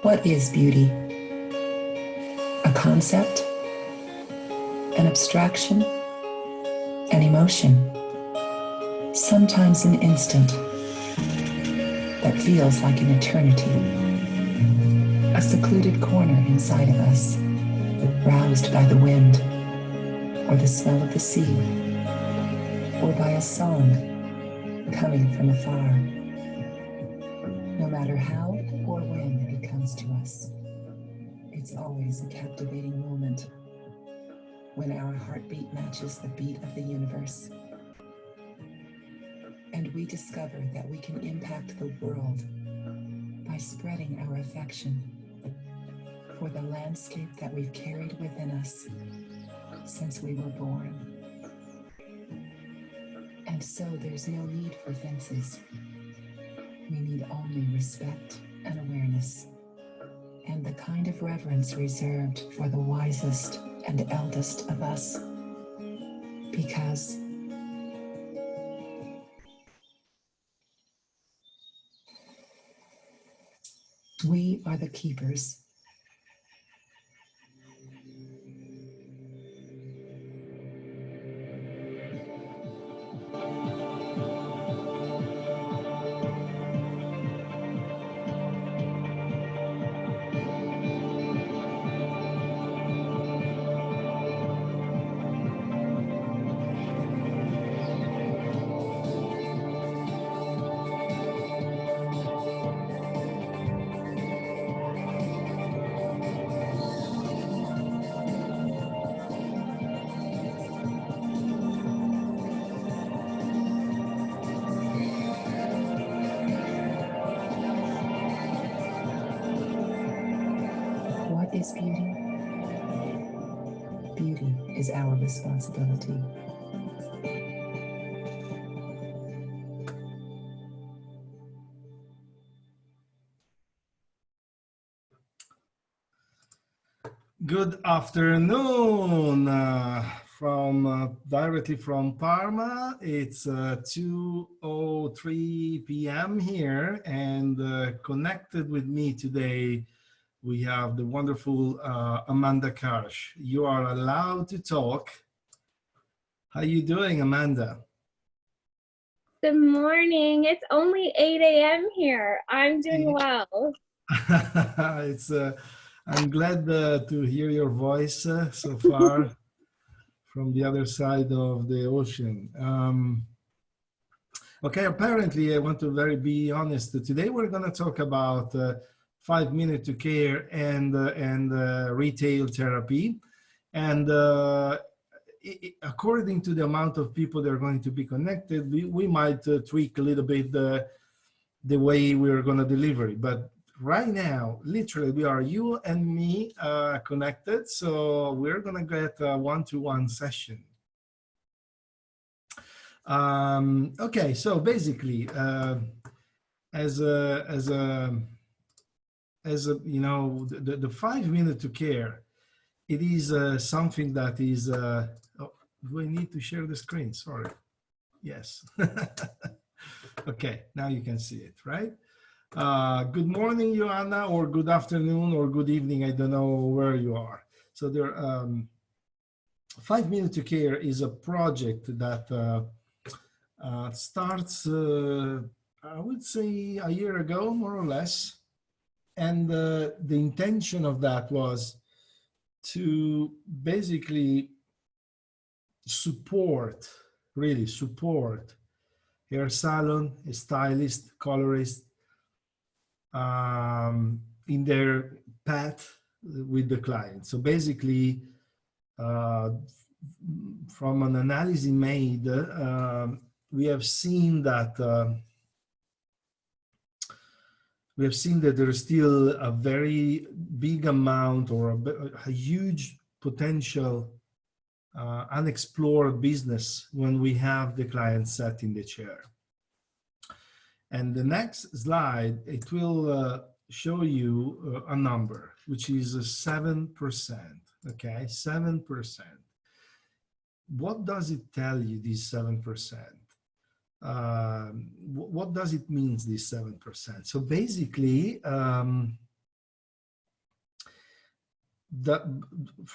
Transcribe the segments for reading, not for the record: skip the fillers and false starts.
What is beauty? A concept? An abstraction? An emotion? Sometimes an instant that feels like an eternity. A secluded corner inside of us, roused by the wind, or the smell of the sea, or by a song coming from afar. No matter how or when it comes to us, it's always a captivating moment when our heartbeat matches the beat of the universe, and we discover that we can impact the world by spreading our affection for the landscape that we've carried within us since we were born. And so there's no need for fences. We need only respect and awareness, and the kind of reverence reserved for the wisest and eldest of us, because we are the keepers. What is beauty? Beauty is our responsibility. Good afternoon from directly from Parma. It's 2:03 p.m. here, and connected with me today we have the wonderful Amanda Karsh. You are allowed to talk. How you doing, Amanda? Good morning. It's only 8 a.m. here. I'm doing well. It's I'm glad to hear your voice so far from the other side of the ocean. Okay, apparently I want to be honest. Today we're going to talk about 5 minute to care and retail therapy. And according to the amount of people that are going to be connected, we might tweak a little bit the way we're going to deliver it. But right now, literally, we are you and me connected. So we're going to get a one-to-one session. Okay, so basically, as a you know, the 5 minute to care, it is something that is. Oh, do I need to share the screen? Sorry. Yes. Okay, now you can see it, right? Good morning, Joanna, or good afternoon, or good evening. I don't know where you are. So there, 5 Minute to Care is a project that starts, I would say, a year ago, more or less. And the intention of that was to basically support, really support hair salon, a stylist, colorist, in their path with the client. So basically, from an analysis made, we have seen that there is still a very big amount, or a huge potential unexplored business when we have the client sat in the chair. And the next slide, it will show you a number, which is 7%, okay, 7%. What does it tell you, this 7%? What does it mean, this 7%? So basically, that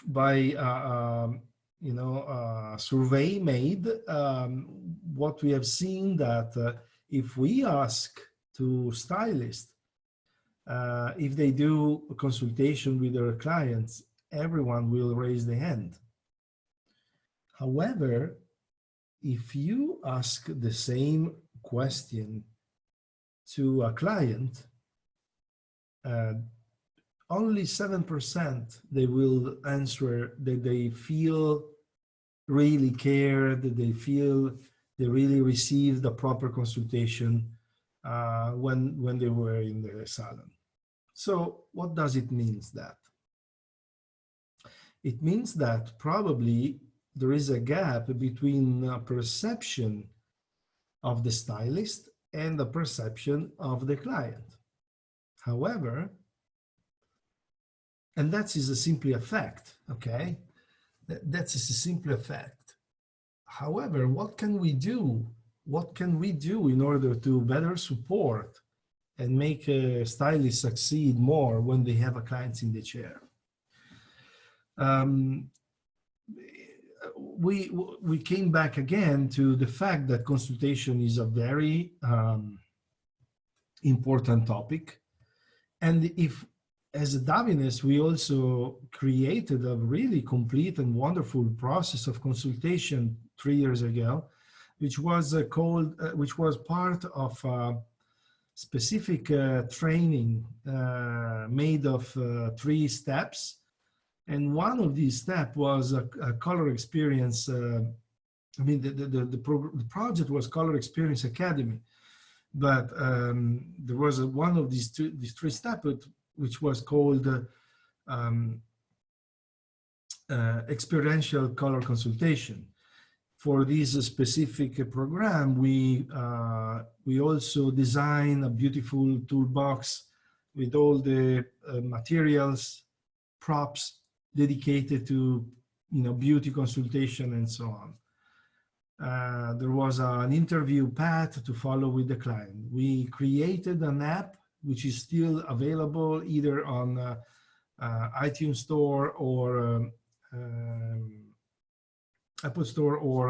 by survey made, what we have seen that if we ask to stylists if they do a consultation with their clients, everyone will raise the hand. However, if you ask the same question to a client, only 7% they will answer that they feel really cared, that they feel they really received the proper consultation when they were in the salon. So what does it mean that? It means that probably there is a gap between a perception of the stylist and the perception of the client. However, and that is simply a fact, okay? That is simply a fact. However, what can we do? What can we do in order to better support and make a stylist succeed more when they have a client in the chair? We came back again to the fact that consultation is a very important topic. And if, as a Davines, we also created a really complete and wonderful process of consultation 3 years ago, which was which was part of specific training made of 3 steps. And one of these steps was a color experience. I mean, the project was Color Experience Academy, but there was one of these 3 steps which was called experiential color consultation. For this specific program, we also designed a beautiful toolbox with all the materials, props dedicated to beauty consultation and so on. There was an interview path to follow with the client. We created an app which is still available either on iTunes Store or Apple Store or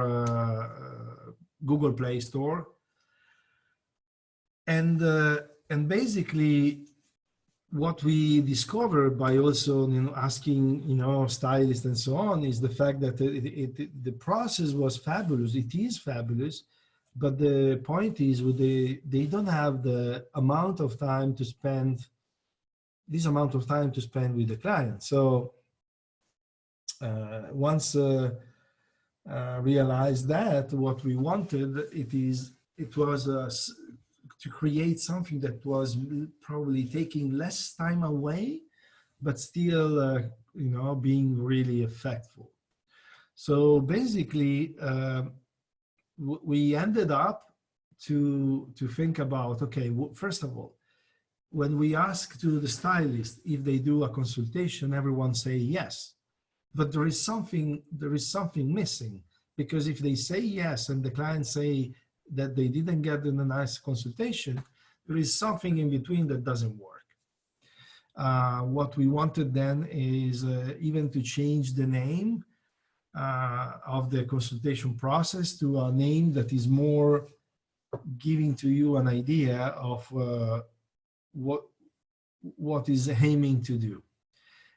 Google Play Store. And basically, what we discovered by also asking stylists and so on is the fact that the process was fabulous. It is fabulous, but the point is they don't have the amount of time to spend, this amount of time to spend with the client. So once realized that, what we wanted it was to create something that was probably taking less time away, but still, being really effective. So basically, we ended up to think about, okay, first of all, when we ask to the stylist if they do a consultation, everyone say yes, but there is something missing, because if they say yes and the client say that they didn't get a nice consultation, there is something in between that doesn't work. What we wanted then is even to change the name of the consultation process to a name that is more giving to you an idea of what is aiming to do.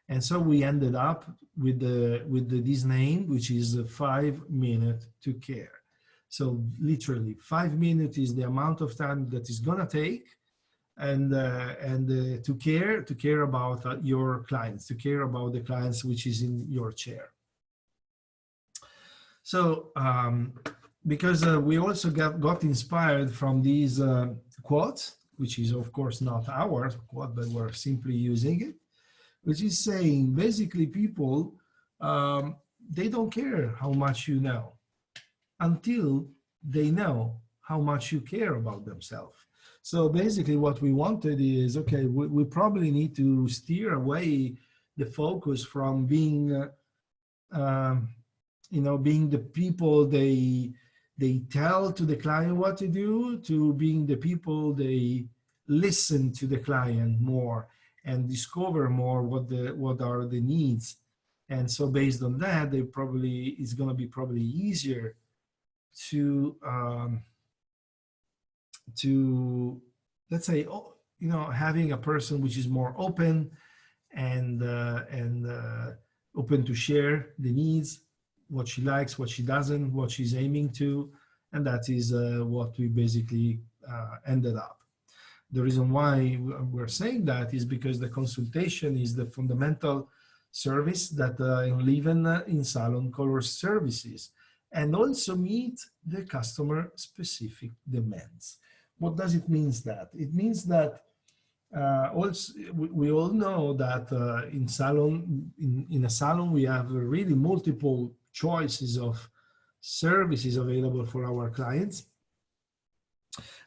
And so we ended up with this name, which is 5 minutes to care. So literally 5 minutes is the amount of time that is gonna take, and to care about your clients, to care about the clients which is in your chair. So because we also got inspired from these quotes, which is of course not our quote, but we're simply using it, which is saying basically people, they don't care how much you know until they know how much you care about themselves. So basically what we wanted is, okay, we probably need to steer away the focus from being, being the people they tell to the client what to do, to being the people they listen to the client more and discover more what are the needs. And so based on that, it's going to be probably easier to let's say, having a person which is more open and open to share the needs, what she likes, what she doesn't, what she's aiming to, and that is what we basically ended up. The reason why we're saying that is because the consultation is the fundamental service that Leven in Salon Color Services, and also meet the customer specific demands. What does it mean that? It means that also we all know that in a salon we have really multiple choices of services available for our clients.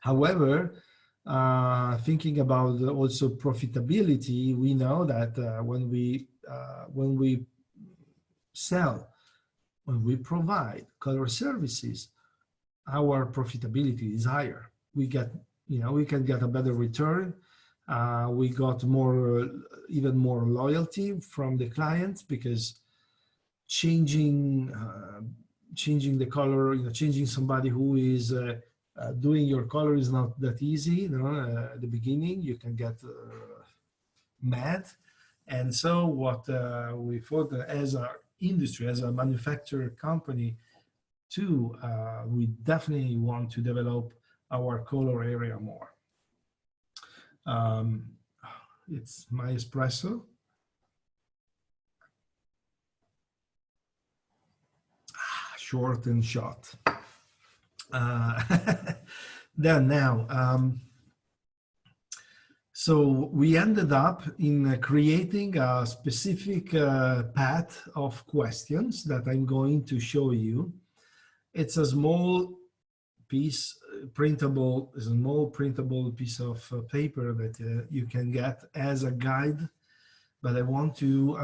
However, thinking about also profitability, we know that when we provide color services, our profitability is higher. We can get a better return. We got even more loyalty from the clients, because changing the color, changing somebody who is doing your color is not that easy. At the beginning, you can get mad. And so what we thought, as an industry, as a manufacturer company too, we definitely want to develop our color area more. It's my espresso. Short and shot. So we ended up in creating a specific path of questions that I'm going to show you. It's a small piece, printable piece of paper that you can get as a guide, but I want to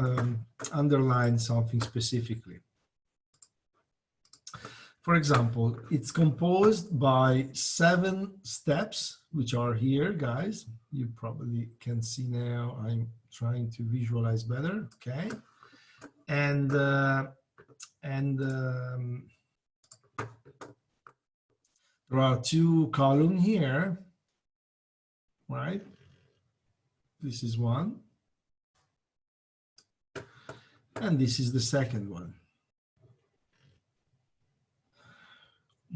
underline something specifically. For example, it's composed by 7 steps, which are here, guys. You probably can see now. I'm trying to visualize better, okay? And there are 2 columns here, right? This is one, and this is the second one.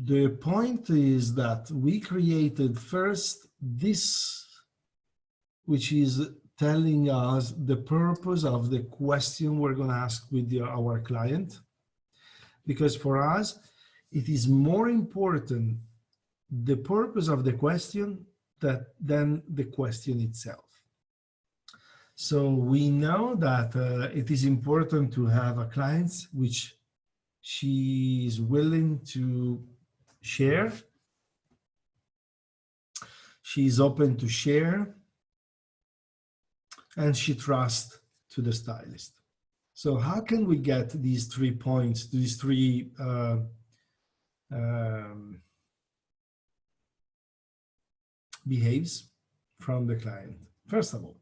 The point is that we created first this, which is telling us the purpose of the question we're going to ask with our client. Because for us, it is more important the purpose of the question than the question itself. So we know that it is important to have a client which she is willing to share. She's open to share, and she trusts to the stylist. So how can we get these 3 points, these 3 behaves from the client? First of all,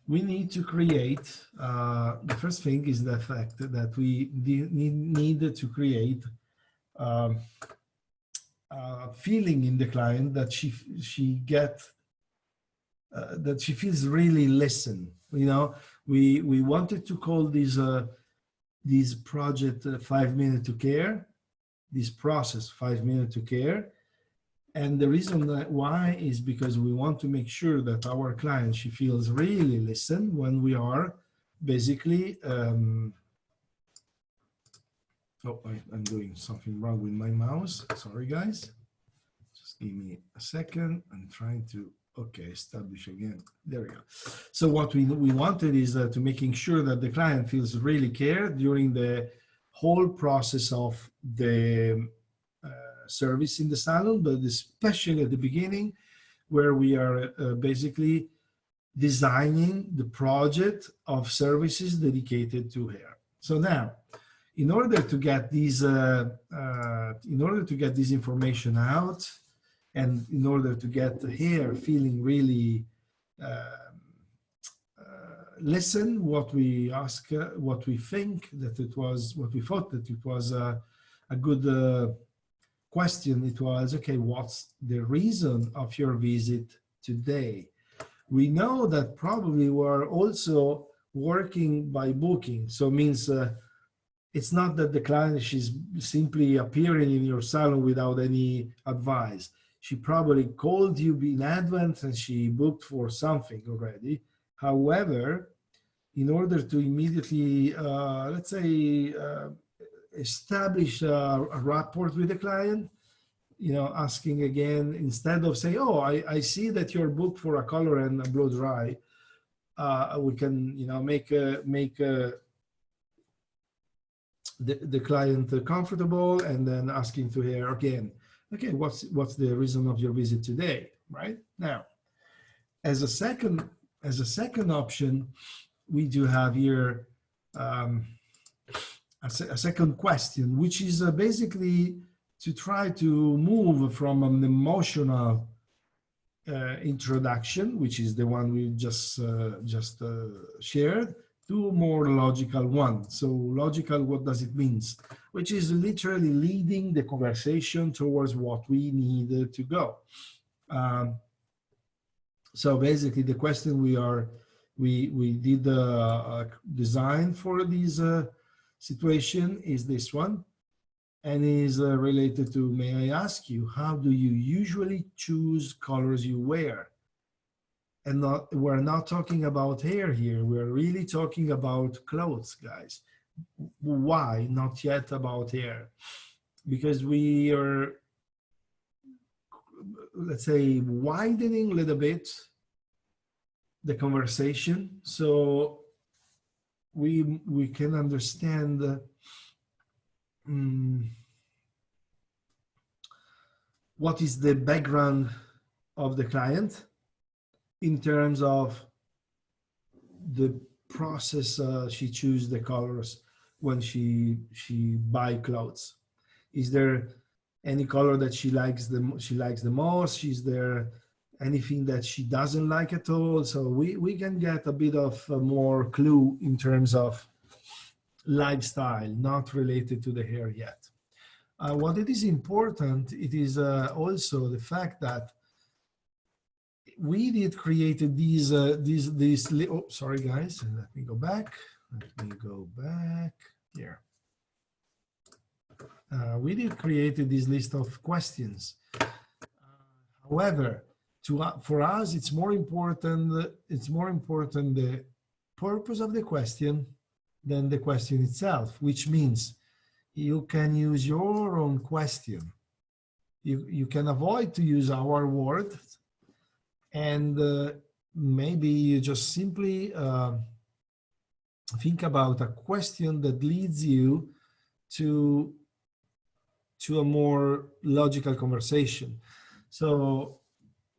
we need to create, the first thing is the fact that we need to create a feeling in the client that she feels really listened. We wanted to call this project 5 minutes to care, this process 5 minutes to care. And the reason why is because we want to make sure that our client, she feels really listened when we are basically, oh, I'm doing something wrong with my mouse. Sorry, guys. Just give me a second. I'm trying to, okay, establish again. There we go. So what we wanted is to making sure that the client feels really cared during the whole process of the service in the salon, but especially at the beginning, where we are basically designing the project of services dedicated to hair. So now, in order to get these information out, and in order to get the hair feeling really listen what we ask, what we think that it was, what we thought that it was a good question. It was, okay, what's the reason of your visit today? We know that probably we're also working by booking. So it means it's not that the client, she's simply appearing in your salon without any advice. She probably called you in advance and she booked for something already. However, in order to immediately, let's say, establish a rapport with the client, asking again, instead of saying, oh, I see that you're booked for a color and a blow dry, we can, make the client comfortable, and then asking to her again, okay, what's the reason of your visit today, right? Now, as a second option, we do have here a second question, which is basically to try to move from an emotional introduction, which is the one we just shared, to a more logical one. So logical, what does it mean? Which is literally leading the conversation towards what we need to go. So basically, the question we did design for this situation is this one, and is related to, may I ask you, how do you usually choose colors you wear? And we're not talking about hair here. We're really talking about clothes, guys. Why? Not yet about hair. Because we are, let's say, widening a little bit the conversation so we can understand what is the background of the client in terms of the process she chooses the colors when she buy clothes. Is there any color that she likes the most? Is there anything that she doesn't like at all? So we can get a bit of more clue in terms of lifestyle, not related to the hair yet. What it is important, it is also the fact that we did created these oh, sorry guys, let me go back here. We did created this list of questions. However, for us, it's more important the purpose of the question than the question itself, which means you can use your own question. You can avoid to use our words, and maybe you just simply think about a question that leads you to a more logical conversation. So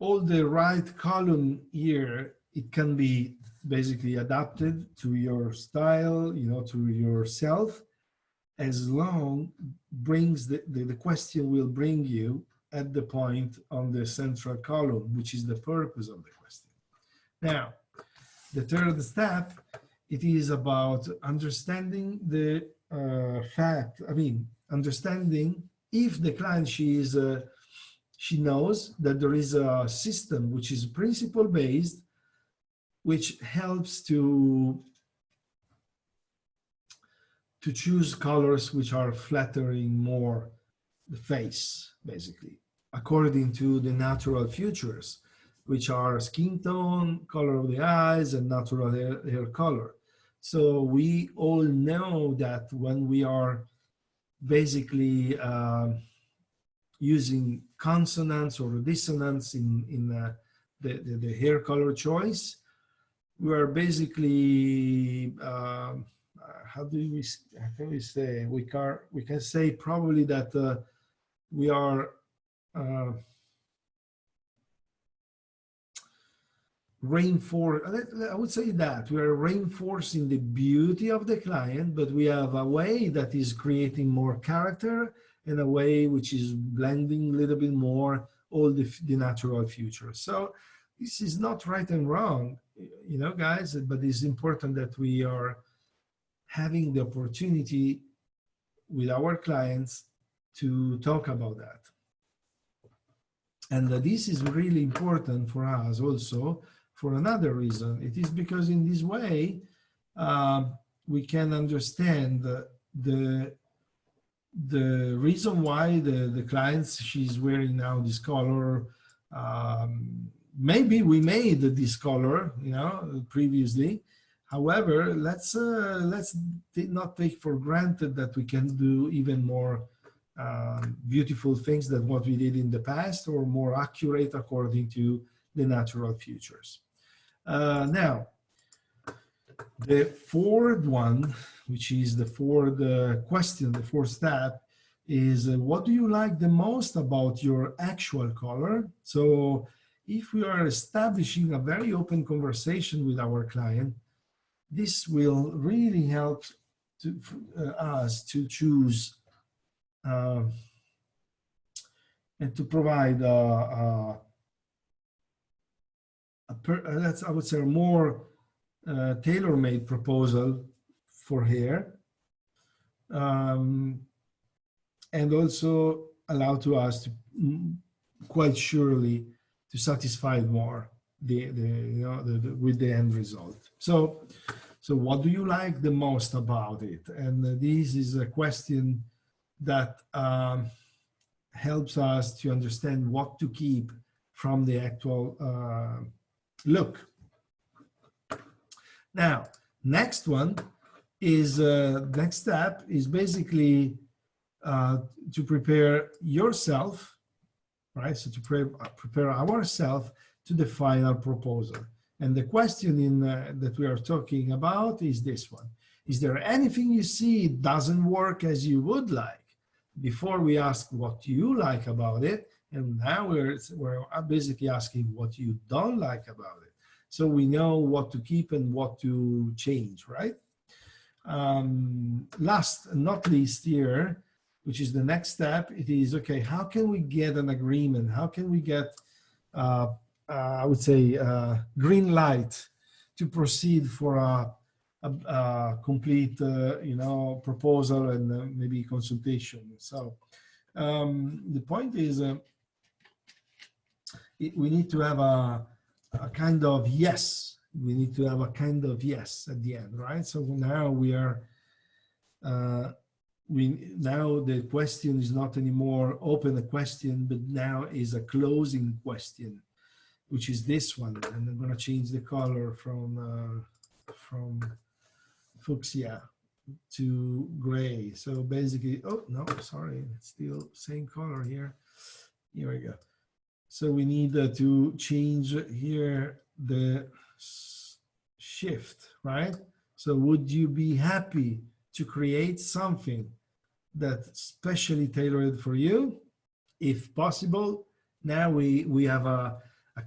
all the right column here, it can be basically adapted to your style, to yourself, as long brings the question will bring you at the point on the central column, which is the purpose of the question. Now, the third step, it is about understanding the understanding if the client, she knows that there is a system which is principle-based, which helps to choose colors which are flattering more the face, basically, according to the natural features, which are skin tone, color of the eyes, and natural hair color. So we all know that when we are basically using consonants or dissonance in the hair color choice, we are basically how can we say, we can say probably that we are I would say that we are reinforcing the beauty of the client, but we have a way that is creating more character in a way which is blending a little bit more all the natural features. So this is not right and wrong. you know, guys, but it's important that we are having the opportunity with our clients to talk about that. And this is really important for us also for another reason. It is because in this way, we can understand the reason why the clients, she's wearing now this color. Maybe we made this color, you know, previously. However, let's not take for granted that we can do even more beautiful things than what we did in the past, or more accurate according to the natural features. Now, the fourth one, which is the fourth question, the fourth step, is what do you like the most about your actual color? So if we are establishing a very open conversation with our client, this will really help us to choose and to provide that's, I would say, a more tailor-made proposal for hair, and also allow to us to quite surely to satisfy more with the end result. So what do you like the most about it? And this is a question that helps us to understand what to keep from the actual look. Now, next one is next step is basically to prepare yourself, right? So to prepare ourselves to the final proposal. And the question that we are talking about is this one. Is there anything you see doesn't work as you would like? Before we ask what you like about it, and now we're basically asking what you don't like about it. So we know what to keep and what to change, right? Last and not least here, which is the next step, it is, okay, how can we get an agreement? How can we get, I would say, green light to proceed for a complete, proposal and maybe consultation? So the point is, we need to have a kind of yes. We need to have a kind of yes at the end, right? So now we are, now the question is not anymore open a question, but now is a closing question, which is this one. And I'm going to change the color from fuchsia to gray. So basically, oh no, sorry, it's still same color here. Here we go. So we need to change here the shift, right? So would you be happy to create something that's specially tailored for you? If possible, now we have a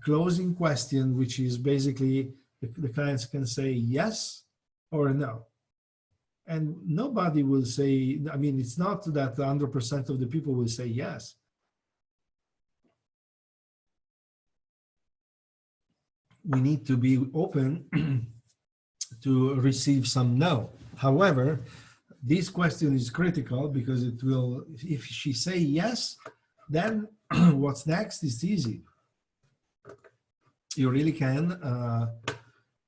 closing question, which is basically the clients can say yes or no. And nobody will say, I mean, it's not that 100% of the people will say yes. We need to be open to receive some no. However, this question is critical because it will, if she say yes, then what's next is easy. You really can,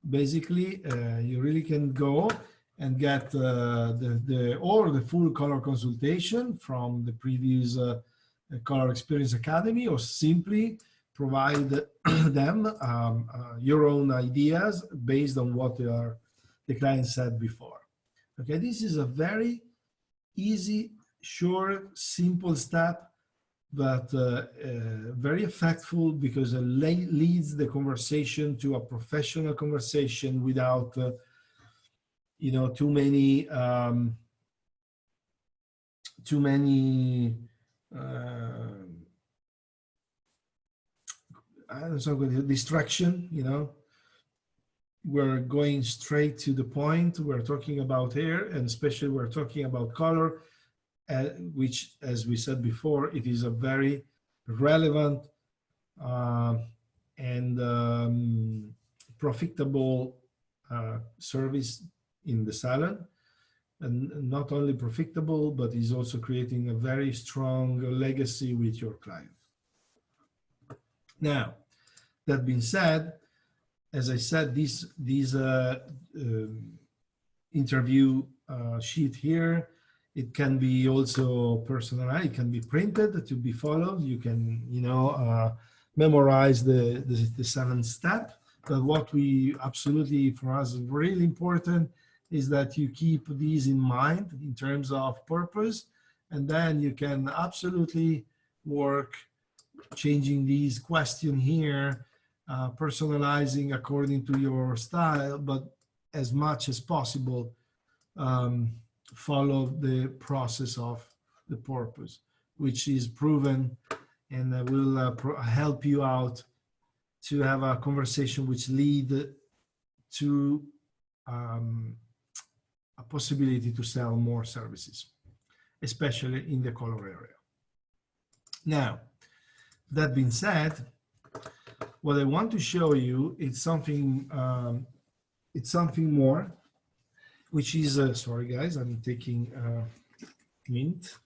basically, you really can go and get the full color consultation from the previous Color Experience Academy, or simply provide them your own ideas based on what the client said before. Okay, this is a very easy, short, simple step, but very effective because it leads the conversation to a professional conversation without, too many I don't know, distraction, We're going straight to the point. We're talking about hair, and especially we're talking about color, which, as we said before, it is a very relevant and profitable service in the salon, and not only profitable, but is also creating a very strong legacy with your client. Now, that being said, as I said, this interview sheet here, it can be also personalized. It can be printed to be followed. You can, memorize the 7 step. But what we absolutely, for us, is really important is that you keep these in mind in terms of purpose, and then you can absolutely work changing these questions here, personalizing according to your style, but as much as possible, follow the process of the purpose, which is proven and will help you out to have a conversation which lead to a possibility to sell more services, especially in the color area. Now, that being said, what I want to show you is something more, which is sorry guys, I'm taking mint.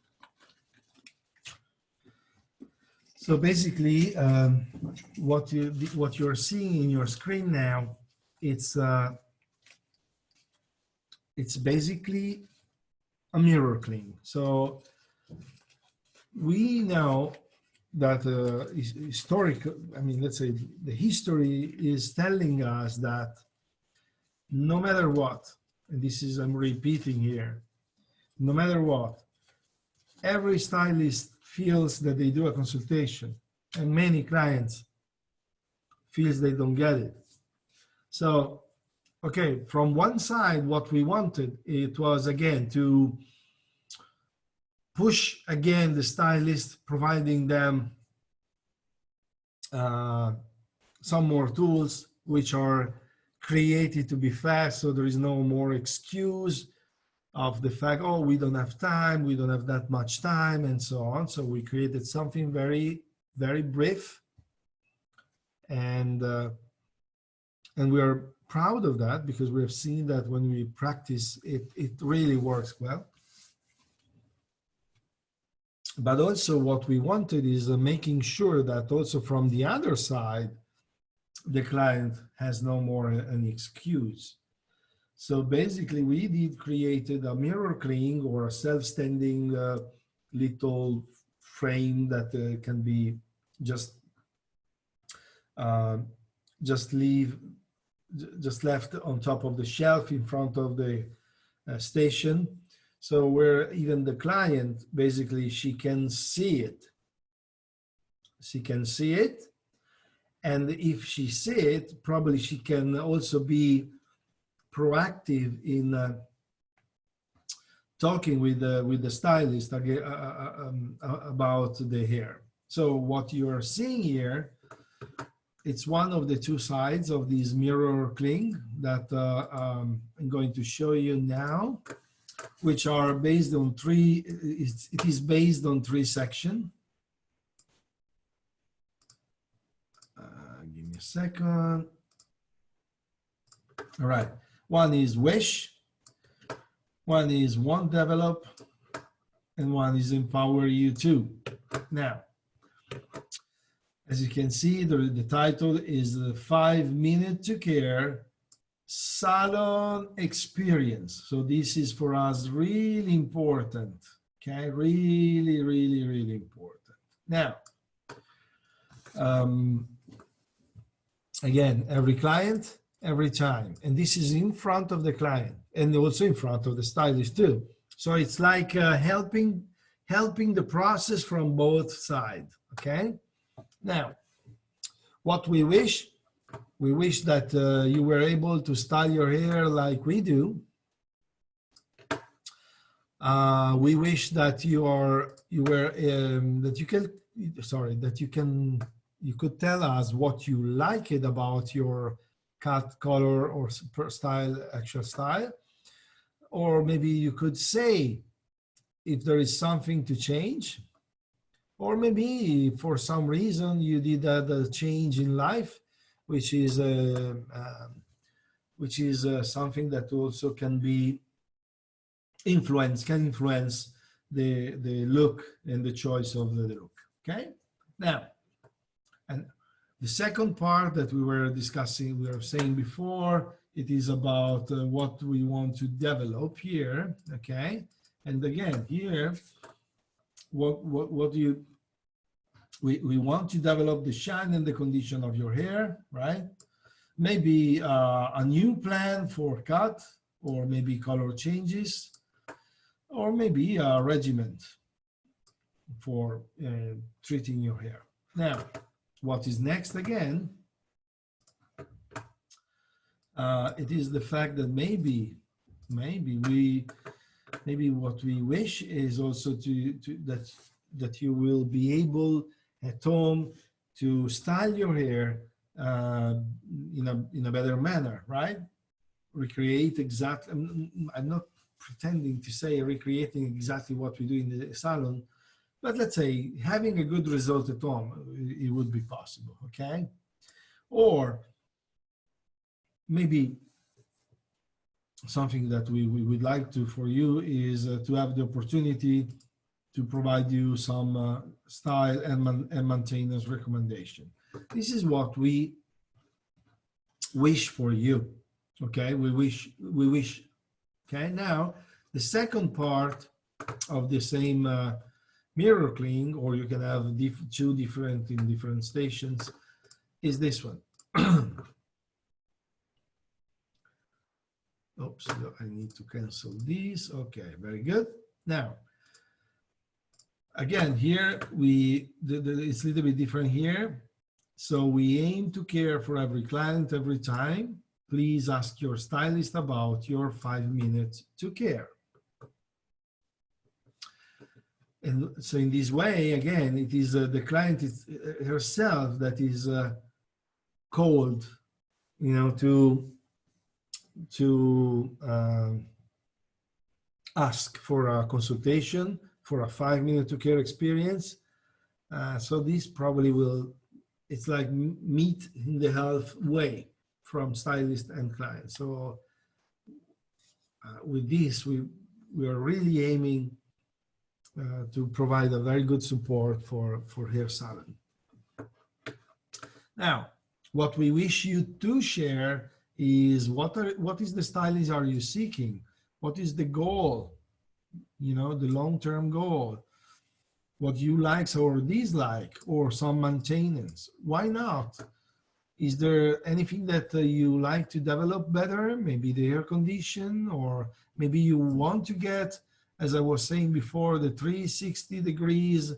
So basically, what you're seeing in your screen now, it's basically a mirror clean. So we know that let's say the history is telling us that no matter what, and this is, I'm repeating here, no matter what, every stylist feels that they do a consultation, and many clients feels they don't get it. So, okay, from one side, what we wanted, it was again to push again the stylist, providing them some more tools which are created to be fast, so there is no more excuse of the fact, oh, we don't have time, we don't have that much time, and so on. So we created something very, very brief, and we are proud of that because we have seen that when we practice it, it really works well. But also what we wanted is making sure that also from the other side, the client has no more an excuse. So basically we created a mirror clean or a self-standing little frame that can be just left on top of the shelf in front of the station. So where even the client, basically she can see it. She can see it. And if she see it, probably she can also be proactive in talking with the stylist about the hair. So what you are seeing here, it's one of the 2 sides of this mirror cling that I'm going to show you now, which are based on 3, it is based on 3 sections. Give me a second. All right. One is wish, one is won't develop, and one is empower you to. Now, as you can see, the title is the 5 Minutes to Care Salon Experience. So this is for us really important, okay? Really, really, really important. Now, again, every client, every time. And this is in front of the client and also in front of the stylist too. So it's like helping the process from both sides, okay? Now, what we wish that you were able to style your hair like we do. We wish that you could tell us what you liked about your cut, color, or actual style, or maybe you could say if there is something to change, or maybe for some reason you did a change in life which is something that also can be influence the look and the choice of the look. Okay, now, and the second part that we were discussing, we were saying before, it is about what we want to develop here. Okay, and again here, what do you we want to develop the shine and the condition of your hair, right? Maybe a new plan for cut, or maybe color changes, or maybe a regimen for treating your hair. Now, what is next again? It is the fact that maybe what we wish is also that you will be able at home to style your hair in a better manner, right? Recreate exactly. I'm not pretending to say recreating exactly what we do in the salon, but let's say having a good result at home, it would be possible, okay? Or maybe something that we would like to for you is to have the opportunity to provide you some style and maintenance recommendation. This is what we wish for you, okay? We wish. Okay, now the second part of the same mirror cleaning, or you can have two different in different stations, is this one. Oops, I need to cancel these. Okay, very good. Now, again, here it's a little bit different here. So we aim to care for every client every time. Please ask your stylist about your 5 minutes to care. And so in this way, again, it is the client herself that is called, to ask for a consultation, for a 5 minute to care experience. So this probably it's like meet in the halfway from stylist and client. So with this, we are really aiming to provide a very good support for hair salon. Now, what we wish you to share is what is the stylist are you seeking? What is the goal? The long-term goal. What you like or dislike, or some maintenance. Why not? Is there anything that you like to develop better? Maybe the hair condition, or maybe you want to get, as I was saying before, the 360 degrees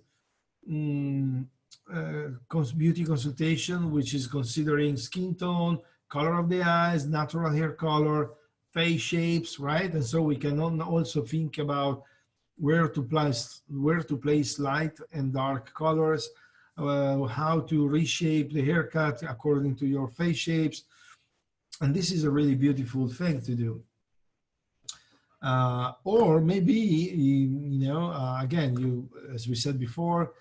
beauty consultation, which is considering skin tone, color of the eyes, natural hair color, face shapes, right? And so we can also think about where to place light and dark colors, how to reshape the haircut according to your face shapes. And this is a really beautiful thing to do. Or maybe, again, as we said before,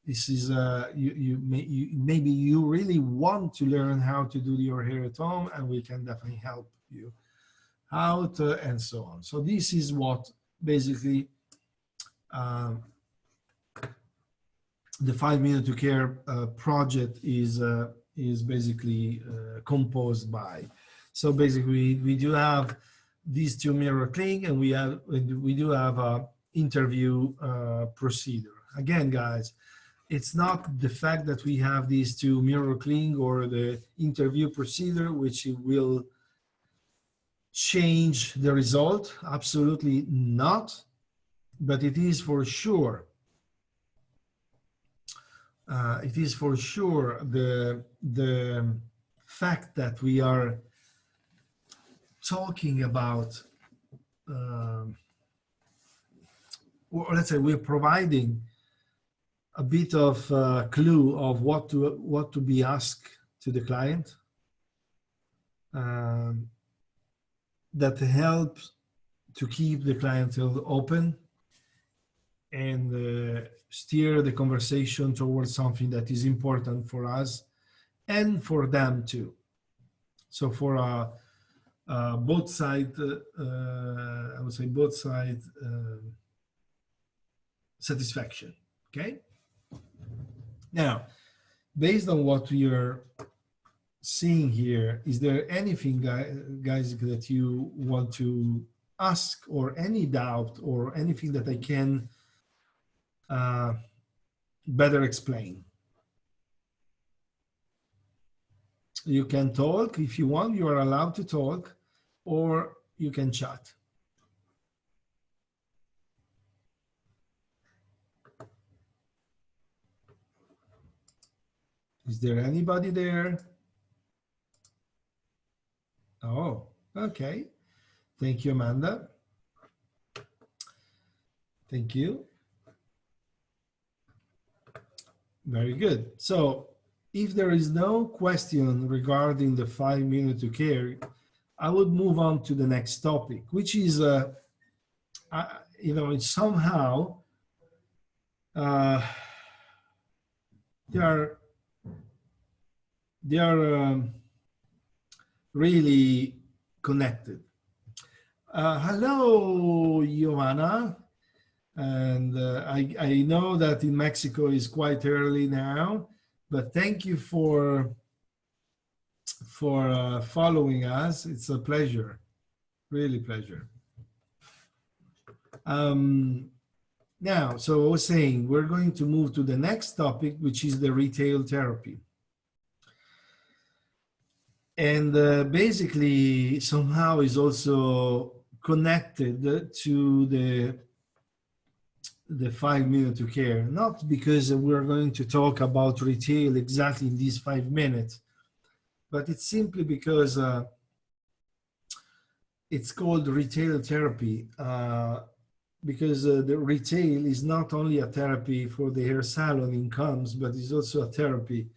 this is maybe you really want to learn how to do your hair at home, and we can definitely help you out and so on. So this is what basically the 5 minute to care project is basically composed by. So basically, we do have these two mirror cleaning, and we do have a interview procedure. Again, guys, it's not the fact that we have these two mirror cleaning or the interview procedure which will change the result. Absolutely not. But it is for sure. It is for sure the fact that we are talking about, or let's say we're providing a bit of clue of what to be asked to the client, that helps to keep the clientele open and steer the conversation towards something that is important for us and for them too. So for both sides, I would say both sides satisfaction. Okay. Now, based on what we are seeing here, is there anything, guys, that you want to ask, or any doubt, or anything that I can better explain? You can talk if you want. You are allowed to talk, or you can chat. Is there anybody there? Oh, okay. Thank you, Amanda. Thank you. Very good. So if there is no question regarding the 5 minutes to care, I would move on to the next topic, which is, it's somehow they are really connected. Hello, Giovanna. And I know that in Mexico is quite early now, but thank you for following us. It's a pleasure, really pleasure. Now, so I was saying, we're going to move to the next topic, which is the retail therapy. And basically, somehow is also connected to the 5 minutes to care, not because we're going to talk about retail exactly in these 5 minutes, but it's simply because it's called retail therapy, because the retail is not only a therapy for the hair salon incomes, but it's also a therapy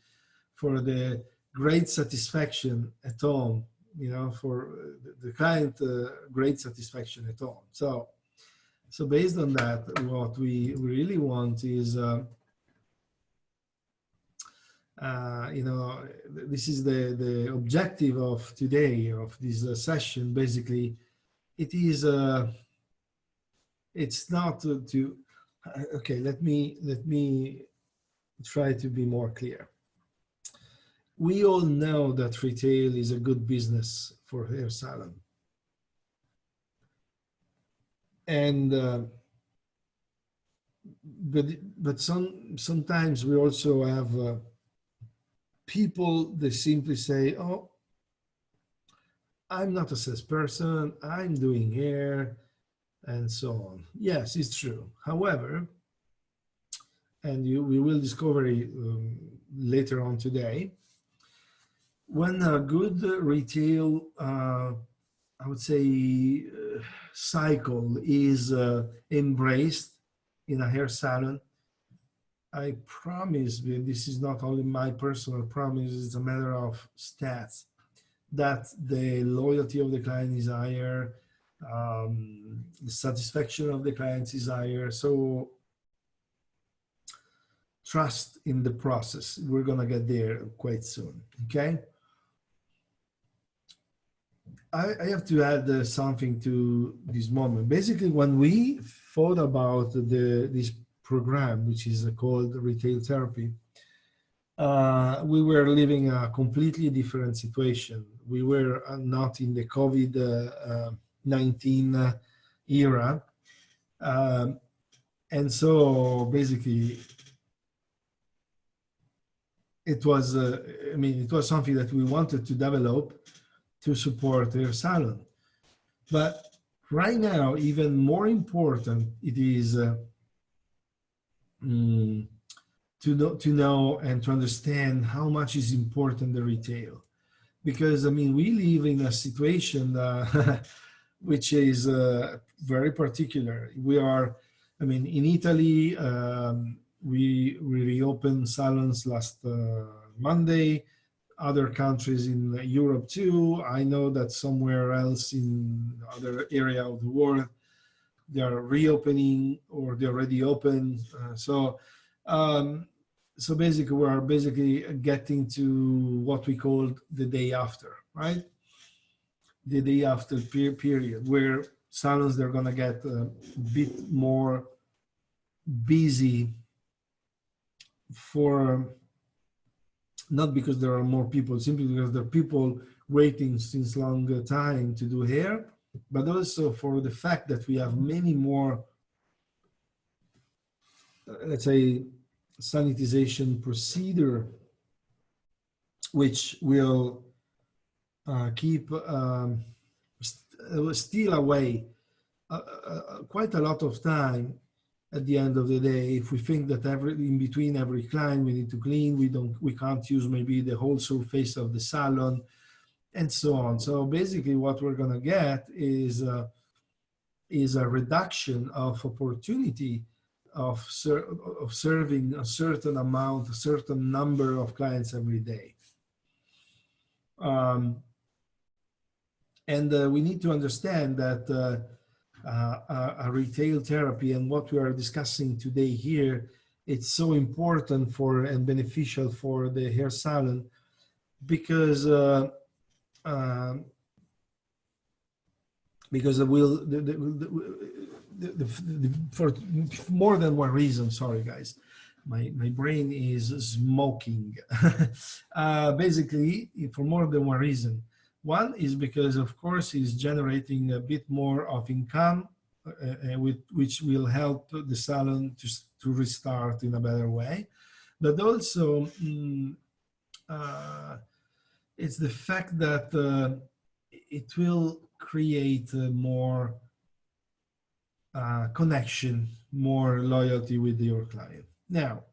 for the great satisfaction at home, for the client, great satisfaction at home. So based on that, what we really want is, this is the objective of today, of this session. Basically, it is, it's not to, okay, let me try to be more clear. We all know that retail is a good business for hair salon. And but sometimes we also have people, they simply say, oh, I'm not a salesperson, I'm doing hair, and so on. Yes, it's true. However, and we will discover it later on today, when a good retail, I would say, cycle is embraced in a hair salon, I promise, this is not only my personal promise, it's a matter of stats, that the loyalty of the client is higher, the satisfaction of the clients is higher. So trust in the process. We're going to get there quite soon, okay? I have to add something to this moment. Basically, when we thought about this program, which is called retail therapy, we were living a completely different situation. We were not in the COVID-19 era. And so basically, it was, it was something that we wanted to develop to support their salon. But right now, even more important, it is to know and to understand how much is important the retail. Because, we live in a situation which is very particular. We are, in Italy, we reopened salons last Monday. Other countries in Europe too. I know that somewhere else in other area of the world, they are reopening or they already opened. So so basically we're basically getting to what we call the day after, right? The day after period where salons, they're going to get a bit more busy, for not because there are more people, simply because there are people waiting since longer time to do hair, but also for the fact that we have many more, let's say, sanitization procedure, which will keep steal away quite a lot of time at the end of the day. If we think that in between every client we need to clean, we can't use maybe the whole surface of the salon, and so on. So basically what we're going to get is a reduction of opportunity of serving a certain amount, a certain number of clients every day. And we need to understand that a retail therapy and what we are discussing today here, it's so important for and beneficial for the hair salon, because it will for more than one reason. Sorry guys, my brain is smoking. Basically for more than one reason. One is because, of course, it's generating a bit more of income, which will help the salon to restart in a better way. But also, it's the fact that it will create more connection, more loyalty with your client. Now,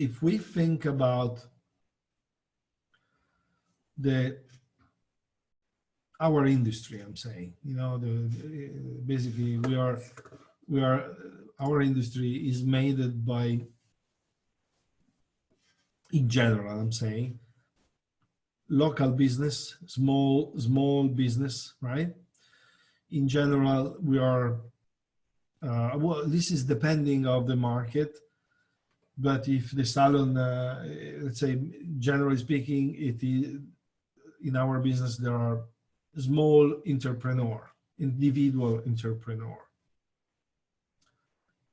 if we think about our industry, I'm saying, basically our industry is made by, in general, I'm saying, local business, small business, right? In general, we are, well, this is depending of the market, but if the salon, let's say, generally speaking, it is, in our business, there are small individual entrepreneur.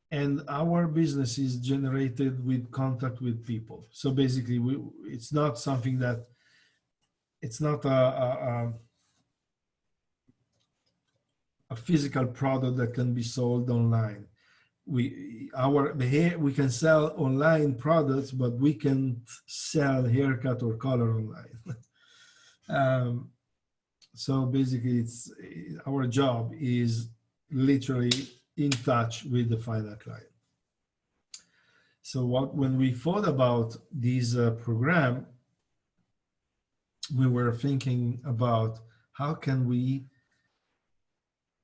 And our business is generated with contact with people. So basically, it's not something that, it's not a physical product that can be sold online. We can sell online products, but we can't sell haircut or color online. So basically, our job is literally in touch with the final client. So when we thought about this program, we were thinking about how can we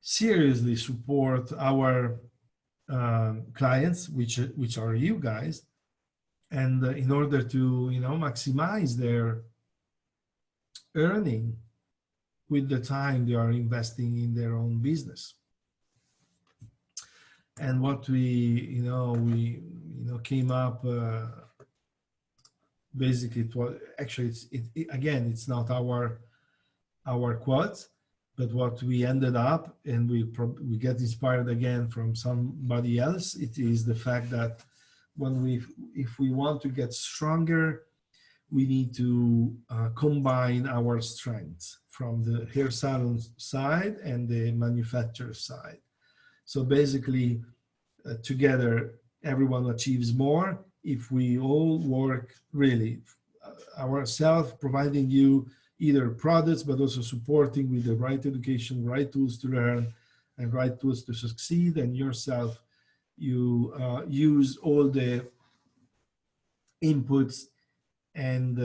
seriously support our clients, which are you guys, and in order to maximize their earning with the time they are investing in their own business. And what we came up, basically, it was actually, it's not our quote, but what we ended up, and we get inspired again from somebody else. It is the fact that if we want to get stronger, we need to combine our strengths from the hair salon side and the manufacturer side. So basically, together, everyone achieves more if we all work really ourselves, providing you either products, but also supporting with the right education, right tools to learn, and right tools to succeed, and yourself, you use all the inputs and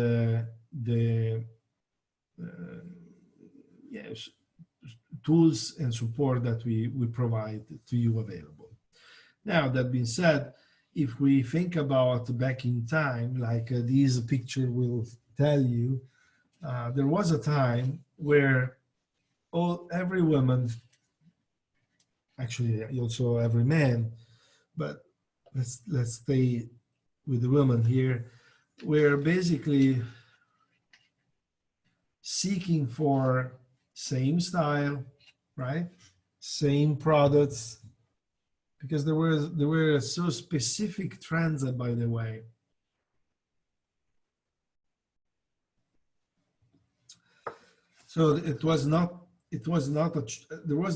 tools and support that we provide to you available. Now, that being said, if we think about back in time, like this picture will tell you, there was a time where every woman, actually also every man, but let's stay with the woman here. We're basically seeking for same style, right? Same products, because there were so specific trends, by the way. So there was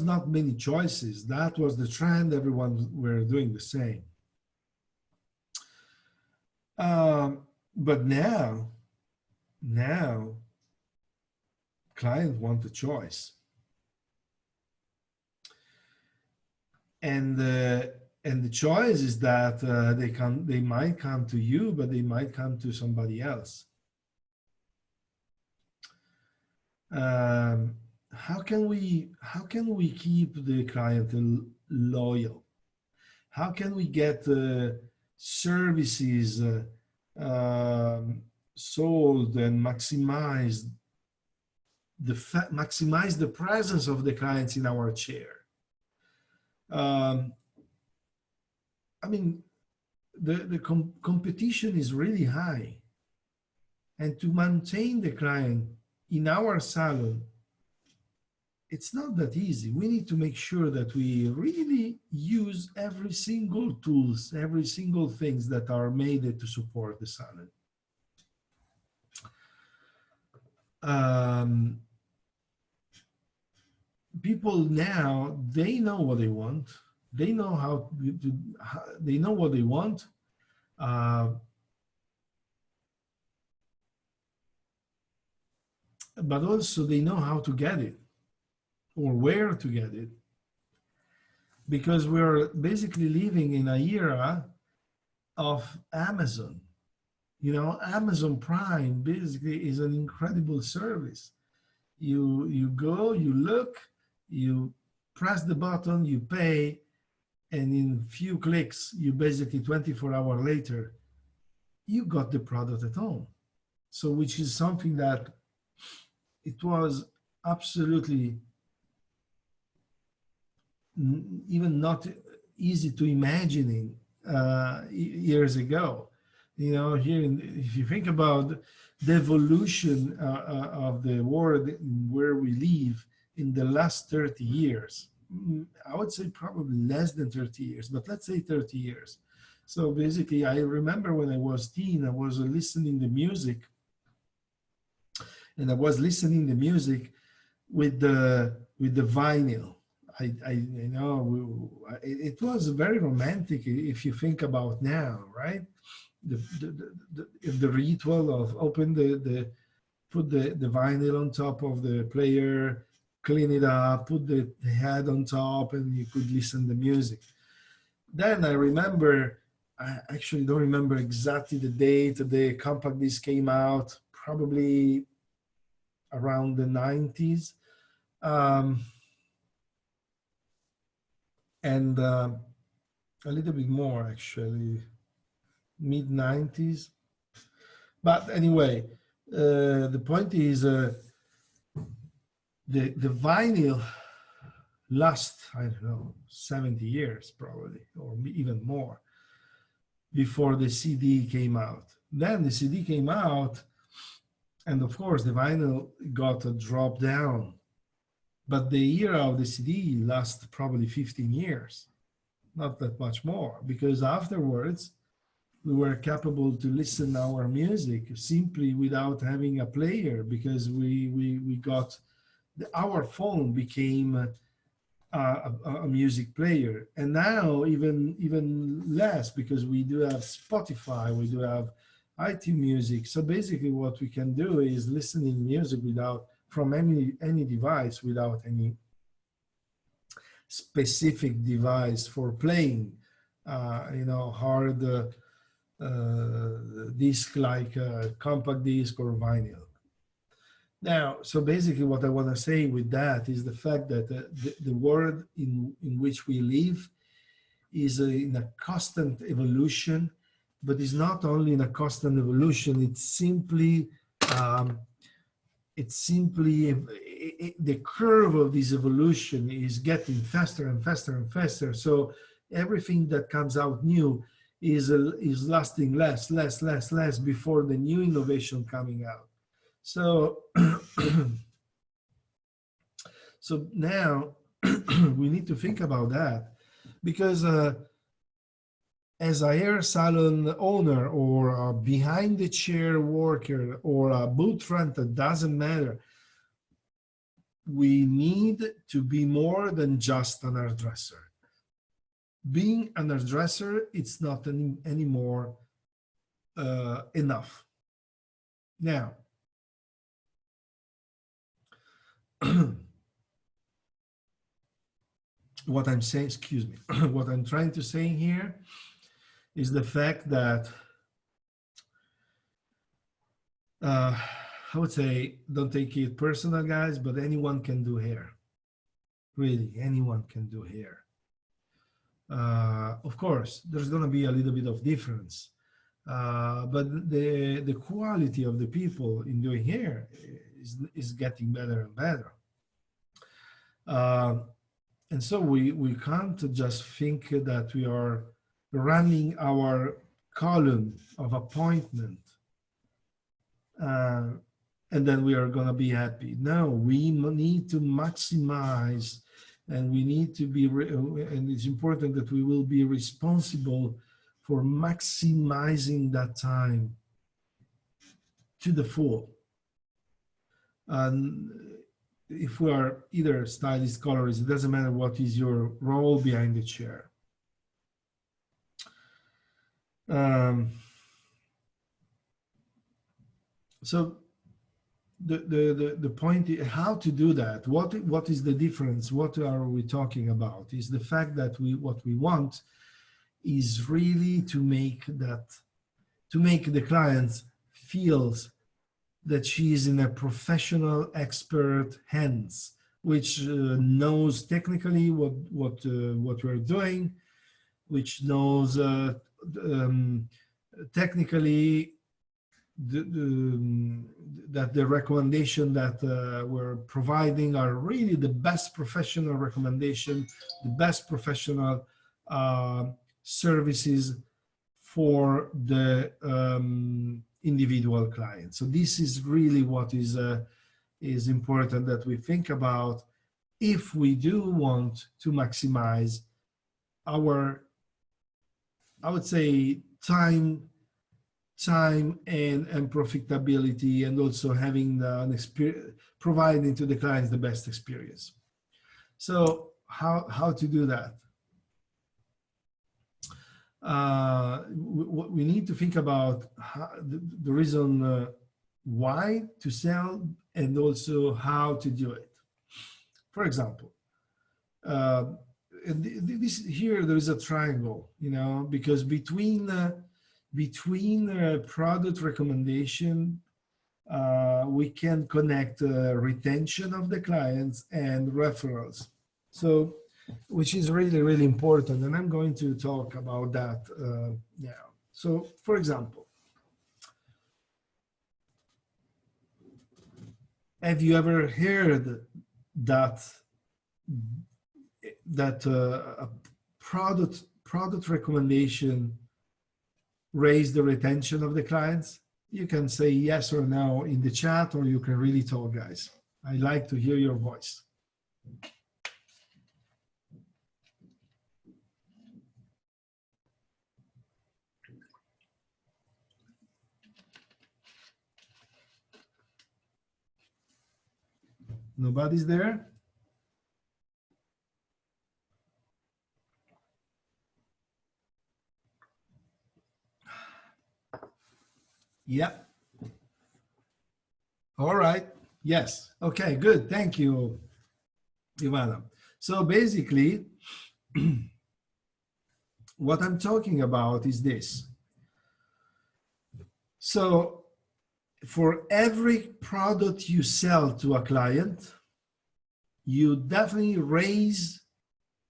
not many choices. That was the trend. Everyone were doing the same. But now clients want a choice. And the choice is that they might come to you, but they might come to somebody else. How can we keep the client loyal? How can we get services sold and maximize the presence of the clients in our chair? I mean, the competition is really high, and to maintain the client in our salon, it's not that easy. We need to make sure that we really use every single tools, every single things that are made to support the salon. People now, they know what they want. They know they know what they want. But also they know how to get it or where to get it. Because we're basically living in an era of Amazon. You know, Amazon Prime basically is an incredible service. You go, you look, you press the button, you pay, and in few clicks, you basically 24 hours later, you got the product at home. So which is something that it was absolutely even not easy to imagine years ago. You know, if you think about the evolution of the world where we live in the last 30 years, I would say probably less than 30 years, but let's say 30 years. So basically, I remember when I was teen, I was listening to music, and I was listening to music with the vinyl. I know it was very romantic if you think about now, right? The ritual of put the vinyl on top of the player, clean it up, put the head on top, and you could listen to music. Then I remember, I actually don't remember exactly the date the compact disc came out, probably around the 90s. And a little bit more actually, mid 90s. But anyway, the point is the vinyl last, I don't know, 70 years probably, or even more, before the CD came out. Then the CD came out, and of course the vinyl got a drop down. But the era of the CD lasts probably 15 years, not that much more, because afterwards we were capable to listen to our music simply without having a player, because we got, our phone became a music player. And now even less, because we do have Spotify, we do have iTunes Music. So basically what we can do is listening music from any device, without any specific device for playing, hard disc like compact disc or vinyl. Now, so basically what I want to say with that is the fact that the world in which we live is in a constant evolution, but it's not only in a constant evolution, it's simply the curve of this evolution is getting faster and faster and faster. So everything that comes out new is lasting less before the new innovation coming out. So so now we need to think about that, because as a hair salon owner or a behind the chair worker or a booth renter, doesn't matter. We need to be more than just an hairdresser. Being an hairdresser, it's not anymore enough. Now, what I'm saying, excuse me, what I'm trying to say here is the fact that I would say, don't take it personal, guys, but anyone can do hair. Really, anyone can do hair. Of course, there's going to be a little bit of difference, but the quality of the people in doing hair is getting better and better. And so we can't just think that we are running our column of appointment and then we are going to be happy. No, we need to maximize, and we need to be, and it's important that we will be responsible for maximizing that time to the full. And if we are either stylist, colorist, it doesn't matter what is your role behind the chair. So the point is how to do that. What is the difference? What are we talking about? Is the fact that what we want is really to make the client feels that she is in a professional expert hands, which knows technically what we're doing, which knows technically that the recommendation that we're providing are really the best professional recommendation, the best professional services for the individual client. So this is really what is important that we think about if we do want to maximize our, I would say, time and profitability, and also having an experience, providing to the clients the best experience. So how to do that? We need to think about the reason why to sell, and also how to do it. For example, here there is a triangle, because between product recommendation, we can connect retention of the clients and referrals. So, which is really, really important. And I'm going to talk about that now. So, for example, have you ever heard that a product recommendation raise the retention of the clients? You can say yes or no in the chat, or you can really talk, guys. I like to hear your voice. Nobody's there? Yep. All right. Yes. Okay, good. Thank you, Ivana. So basically, what I'm talking about is this. So for every product you sell to a client, you definitely raise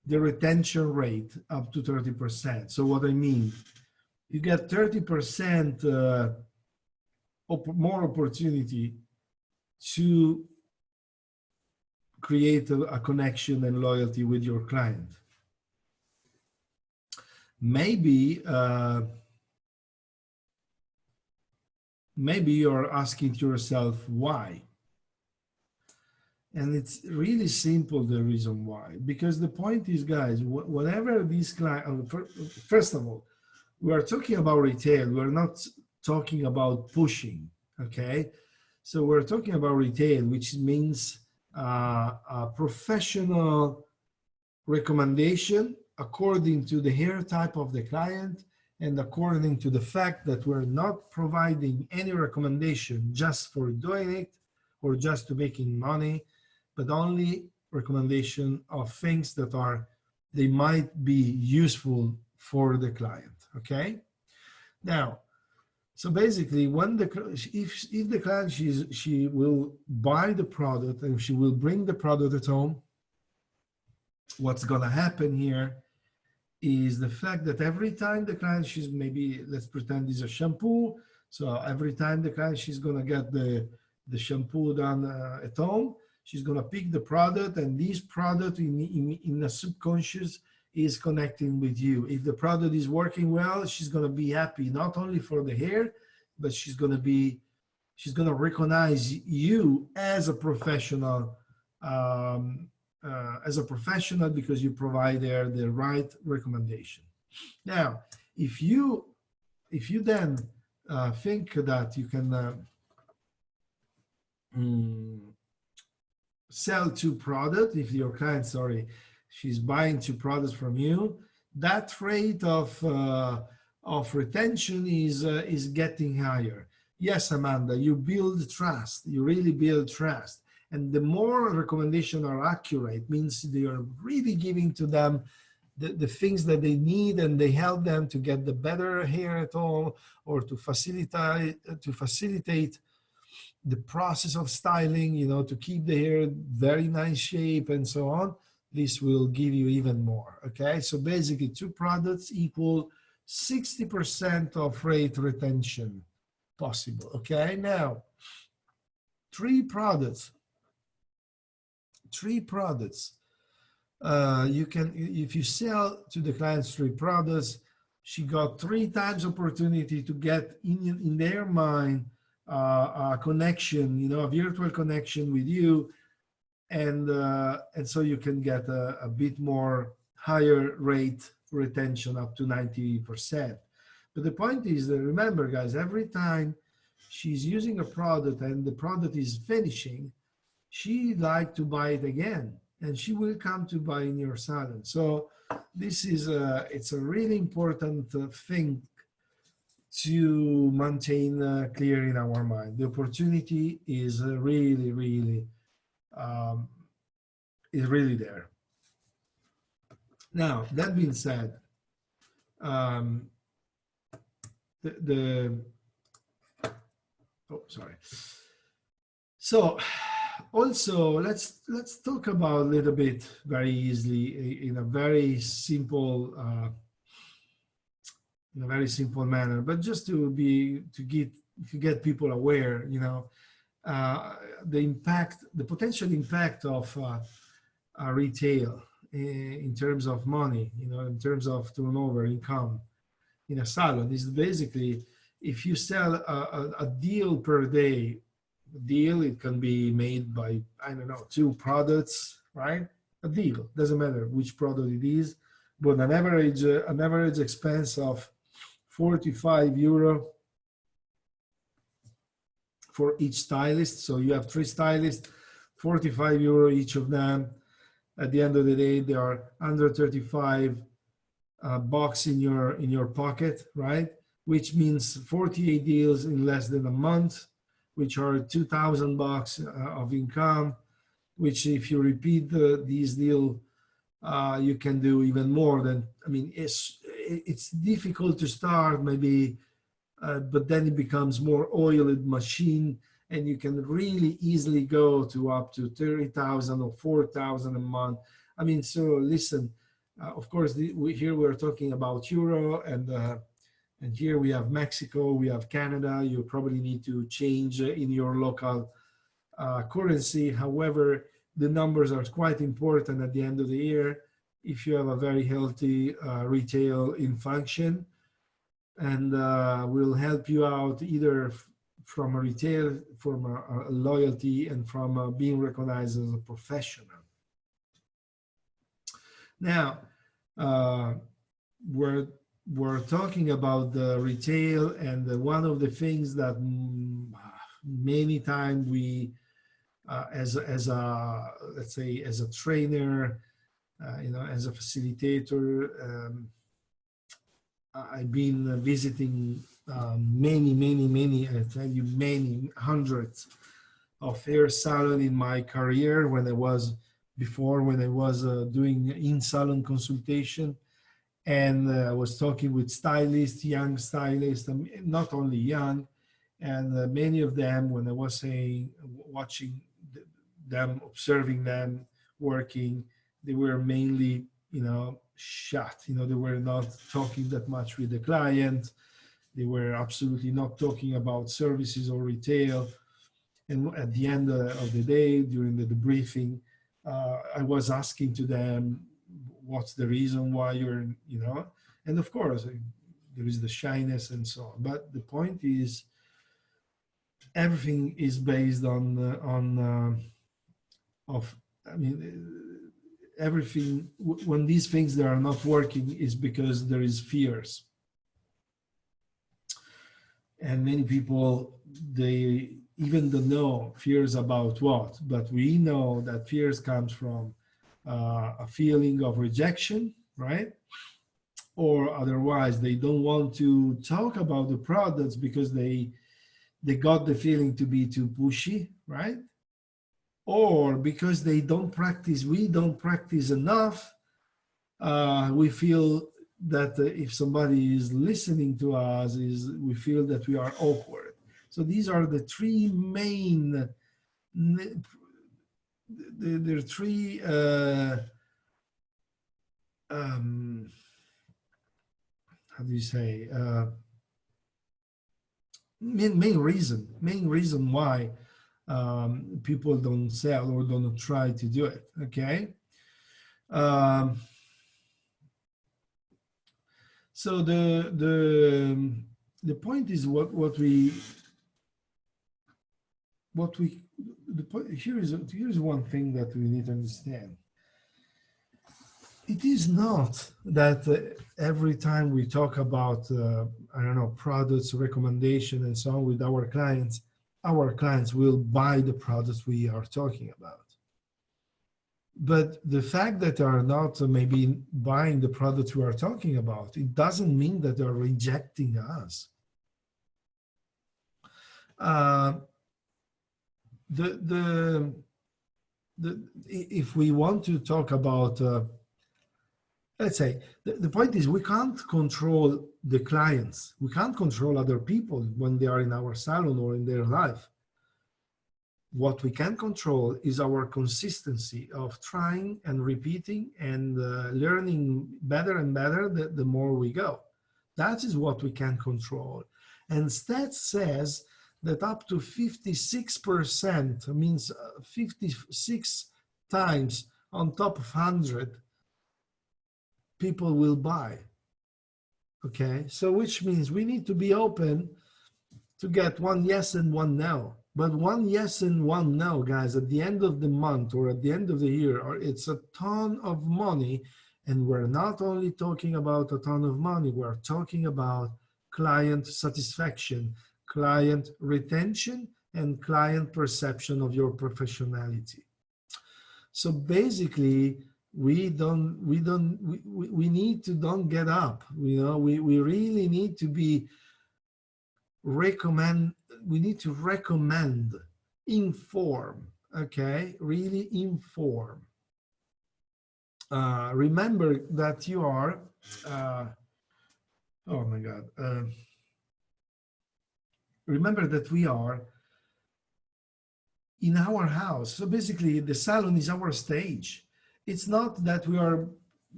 the retention rate up to 30%. So what I mean, you get 30% more opportunity to create a connection and loyalty with your client. maybe maybe you're asking yourself why. And it's really simple, the reason why. Because the point is, guys, whatever these clients, first of all, we are talking about retail. We're not talking about pushing, okay? So we're talking about retail, which means a professional recommendation according to the hair type of the client and according to the fact that we're not providing any recommendation just for doing it or just to making money, but only recommendation of things that they might be useful for the client. Okay. Now, so basically, when if the client she will buy the product and she will bring the product at home, what's gonna happen here is the fact that every time the client she's maybe, let's pretend is a shampoo, so every time the client she's gonna get the shampoo done at home, she's gonna pick the product, and this product in the subconscious is connecting with you. If the product is working well, she's gonna be happy not only for the hair, but she's gonna recognize you as a professional, because you provide there the right recommendation. Now, if you then think that you can sell two products, if your client, she's buying two products from you, that rate of retention is getting higher. Yes, Amanda, you build trust. You really build trust. And the more recommendations are accurate, means they are really giving to them the things that they need, and they help them to get the better hair at home, or to facilitate the process of styling, to keep the hair very nice shape and so on. This will give you even more. Okay, so basically 2 products equal 60% of rate retention possible. Okay, now 3 products. You can, if you sell to the clients 3 products, she got 3 times opportunity to get in their mind a connection, a virtual connection with you, and so you can get a bit more higher rate retention, up to 90%. But the point is that, remember, guys, every time she's using a product and the product is finishing, she like to buy it again, and she will come to buy in your salon. So this is it's a really important thing to maintain clear in our mind. The opportunity is really there. Now, that being said, so also let's talk about a little bit, very easily, in a very simple manner, but just to get people aware, the potential impact of retail in terms of money, in terms of turnover, income in a salon is basically, if you sell a deal per day, it can be made by, I don't know, 2 products, right? A deal, doesn't matter which product it is, but an average expense of 45 euro for each stylist. So you have 3 stylists, 45 euro each of them. At the end of the day, they are under 35 bucks in your pocket, right? Which means 48 deals in less than a month, which are 2,000 bucks of income, which if you repeat these deals, you can do even more than, it's difficult to start maybe, but then it becomes more oiled machine, and you can really easily go to up to 30,000 or 4,000 a month. So listen, of course, here we're talking about euro, and here we have Mexico, we have Canada. You probably need to change in your local currency. However, the numbers are quite important at the end of the year. if you have a very healthy retail in function, and will help you out either from a retail, from a loyalty, and from being recognized as a professional. Now, we're talking about the retail, and one of the things that many times we, as a let's say as a trainer, as a facilitator, I've been visiting many, I tell you, many hundreds of hair salon in my career when I was doing in-salon consultation, and I was talking with stylists, young stylists, not only young, and many of them, when I was watching them, observing them working, they were mainly, shut. They were not talking that much with the client. They were absolutely not talking about services or retail. And at the end of the day, during the debriefing, I was asking to them, what's the reason why you're, and of course, there is the shyness and so on. But the point is, everything is based everything, when these things that are not working is because there is fears. And many people, they even don't know fears about what, but we know that fears comes from a feeling of rejection, right? Or otherwise, they don't want to talk about the products because they got the feeling to be too pushy, right? Or because we don't practice enough. We feel that if somebody is listening to us, we feel that we are awkward. So these are the three main, there are three how do you say, main reason why people don't sell or don't try to do it. Okay. So the point is here's one thing that we need to understand. It is not that every time we talk about products, recommendation, and so on with our clients will buy the products we are talking about. But the fact that they are not maybe buying the products we are talking about, it doesn't mean that they're rejecting us. If we want to talk about, let's say, the point is we can't control the clients. We can't control other people when they are in our salon or in their life. What we can control is our consistency of trying and repeating and learning better and better the more we go. That is what we can control. And stats says that up to 56%, means 56 times on top of 100, people will buy. Okay, so which means we need to be open to get one yes and one no. But one yes and one no, guys, at the end of the month or at the end of the year, it's a ton of money. And we're not only talking about a ton of money, we're talking about client satisfaction, client retention, and client perception of your professionality. So basically, we need to don't get up. We really need to be we need to recommend, inform, okay? Really inform. Remember that you are, oh my God. Remember that we are in our house. So basically the salon is our stage. It's not that we are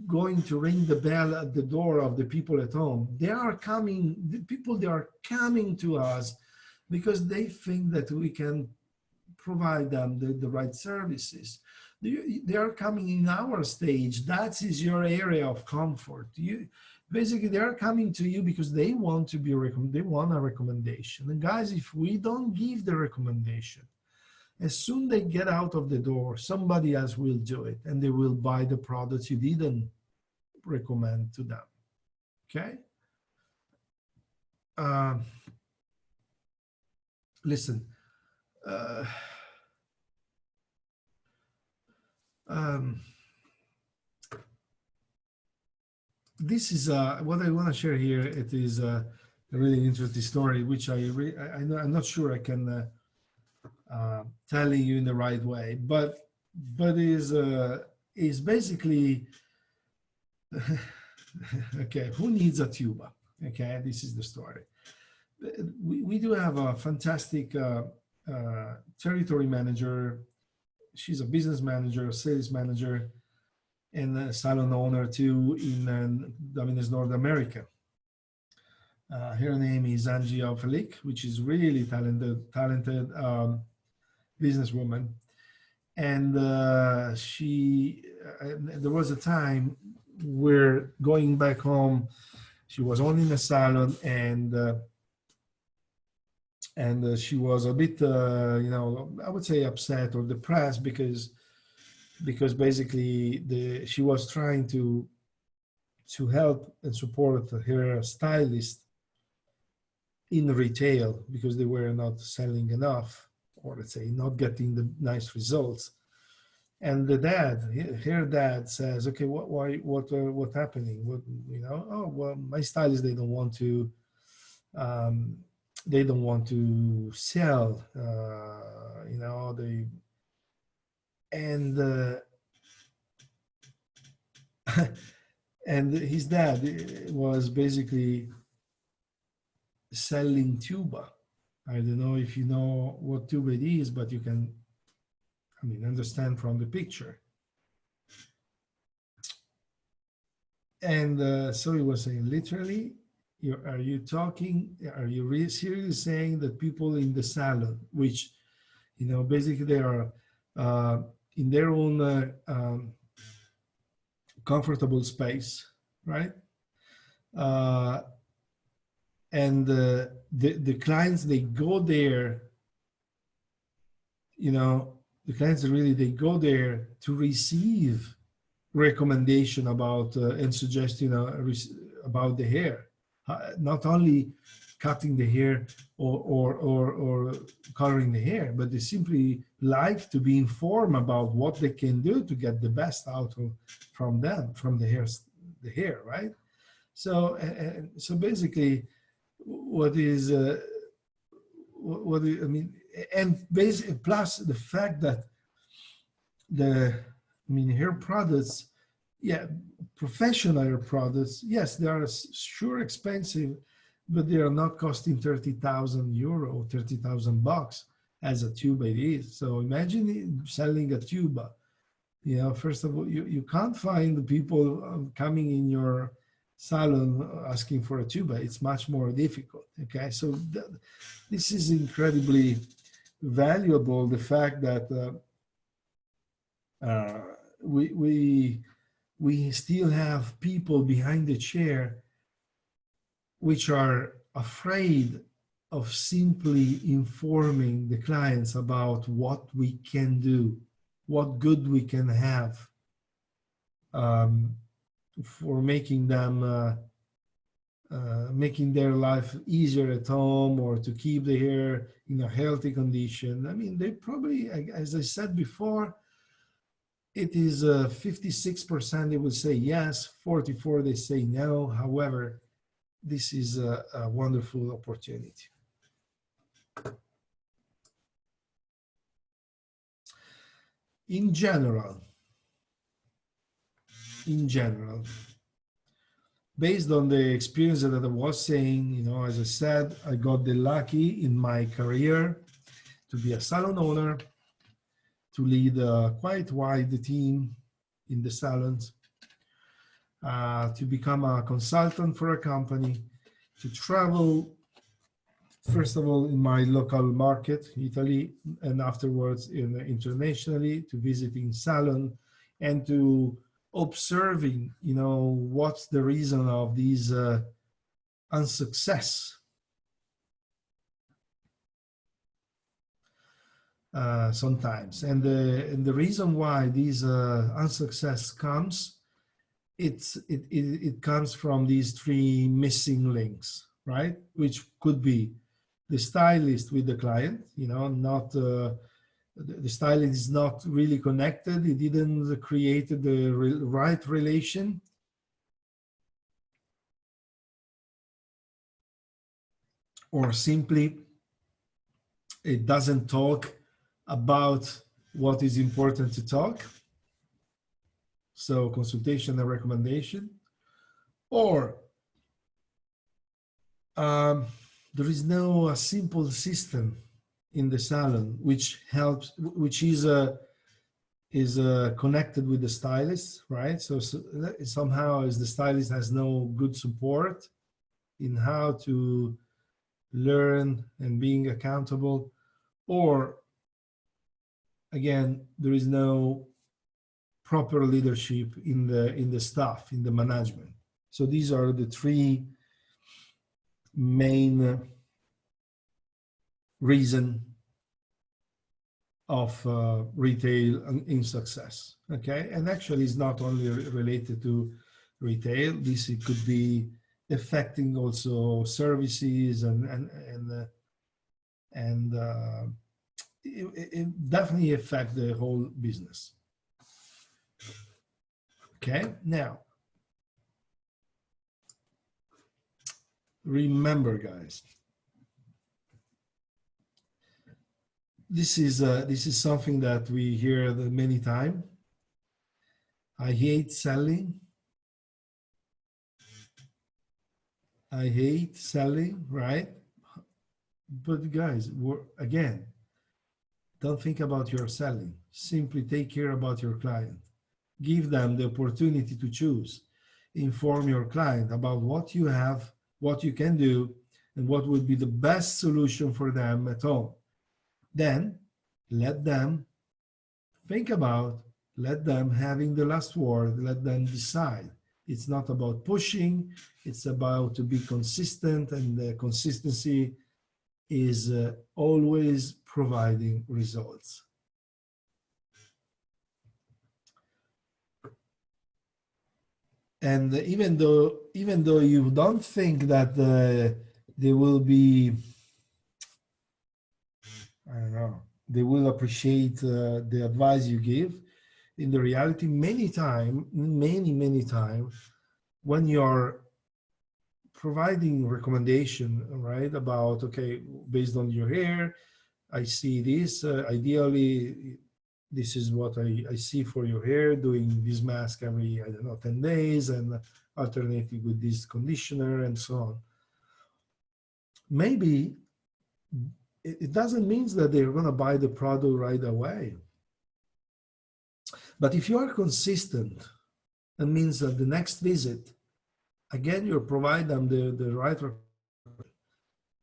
going to ring the bell at the door of the people at home. They are coming, the people, they are coming to us because they think that we can provide them the right services. They are coming in our stage. That is your area of comfort. Basically, they are coming to you because they want to be they want a recommendation. And guys, if we don't give the recommendation, as soon they get out of the door, somebody else will do it, and they will buy the products you didn't recommend to them. Okay. Listen. This is what I want to share here. It is a really interesting story, which I'm not sure I can tell you in the right way, but is basically okay. Who needs a tuba? Okay, this is the story. We do have a fantastic territory manager. She's a business manager, a sales manager, and a salon owner too in North America. Her name is Angie Alfalik, which is really talented businesswoman. And there was a time where going back home, she was only in a salon, and she was a bit, I would say upset or depressed because basically she was trying to help and support her stylist in retail because they were not selling enough, or let's say not getting the nice results. And her dad says, okay, what's happening? Oh, well, my stylist, they don't want to sell, and his dad was basically selling tuba. I don't know if you know what tuba it is, but you can, understand from the picture. And so he was saying, literally, are you really seriously saying that people in the salon, which, basically they are in their own comfortable space, right? And the clients, they go there, the clients really, they go there to receive recommendation about and suggestion about the hair, not only cutting the hair or coloring the hair, but they simply like to be informed about what they can do to get the best out from the hair, right? So basically, and basically plus the fact that hair products, professional hair products, yes, they are sure expensive, but they are not costing 30,000 euro, 30,000 bucks as a tuba it is. So imagine selling a tuba. First of all, you can't find the people coming in your salon asking for a tuba. It's much more difficult. Okay, so this is incredibly valuable. The fact that we still have people behind the chair which are afraid of simply informing the clients about what we can do, what good we can have for making them making their life easier at home, or to keep the hair in a healthy condition. They probably, as I said before, it is 56% they would say yes, 44% they say no. However, this is a wonderful opportunity. In general, based on the experience that I was saying, as I said, I got the lucky in my career to be a salon owner, to lead a quite wide team in the salons, to become a consultant for a company, to travel first of all in my local market, Italy, and afterwards internationally, to visiting salon and to observing, you know, what's the reason of these unsuccess. Sometimes, and the reason why these unsuccess comes, it comes from these three missing links, right? Which could be the stylist with the client, you know, not the stylist is not really connected. He didn't create the right relation. Or simply it doesn't talk about what is important to talk. So consultation and recommendation. Or there is no a simple system in the salon which helps, which is connected with the stylist, right? So somehow as the stylist has no good support in how to learn and being accountable, or again, there is no proper leadership in the staff, in the management. So these are the three main reason of retail in success. Okay, and actually it's not only related to retail. This it could be affecting also services and it definitely affect the whole business. Okay, now remember, guys, this is something that we hear many times. I hate selling. I hate selling, right? But guys, again, don't think about your selling. Simply take care about your client. Give them the opportunity to choose. Inform your client about what you have, what you can do, and what would be the best solution for them at home. Then let them think about, let them having the last word, let them decide. It's not about pushing, it's about to be consistent, and the consistency is always providing results. And even though you don't think that they will be, I don't know, they will appreciate the advice you give, in the reality, many times, when you're providing recommendation, right, about, okay, based on your hair, I see this, ideally, this is what I see for your hair, doing this mask every, I don't know, 10 days, and alternating with this conditioner and so on. Maybe it doesn't mean that they're going to buy the product right away. But if you are consistent, that means that the next visit, again, you provide them the right,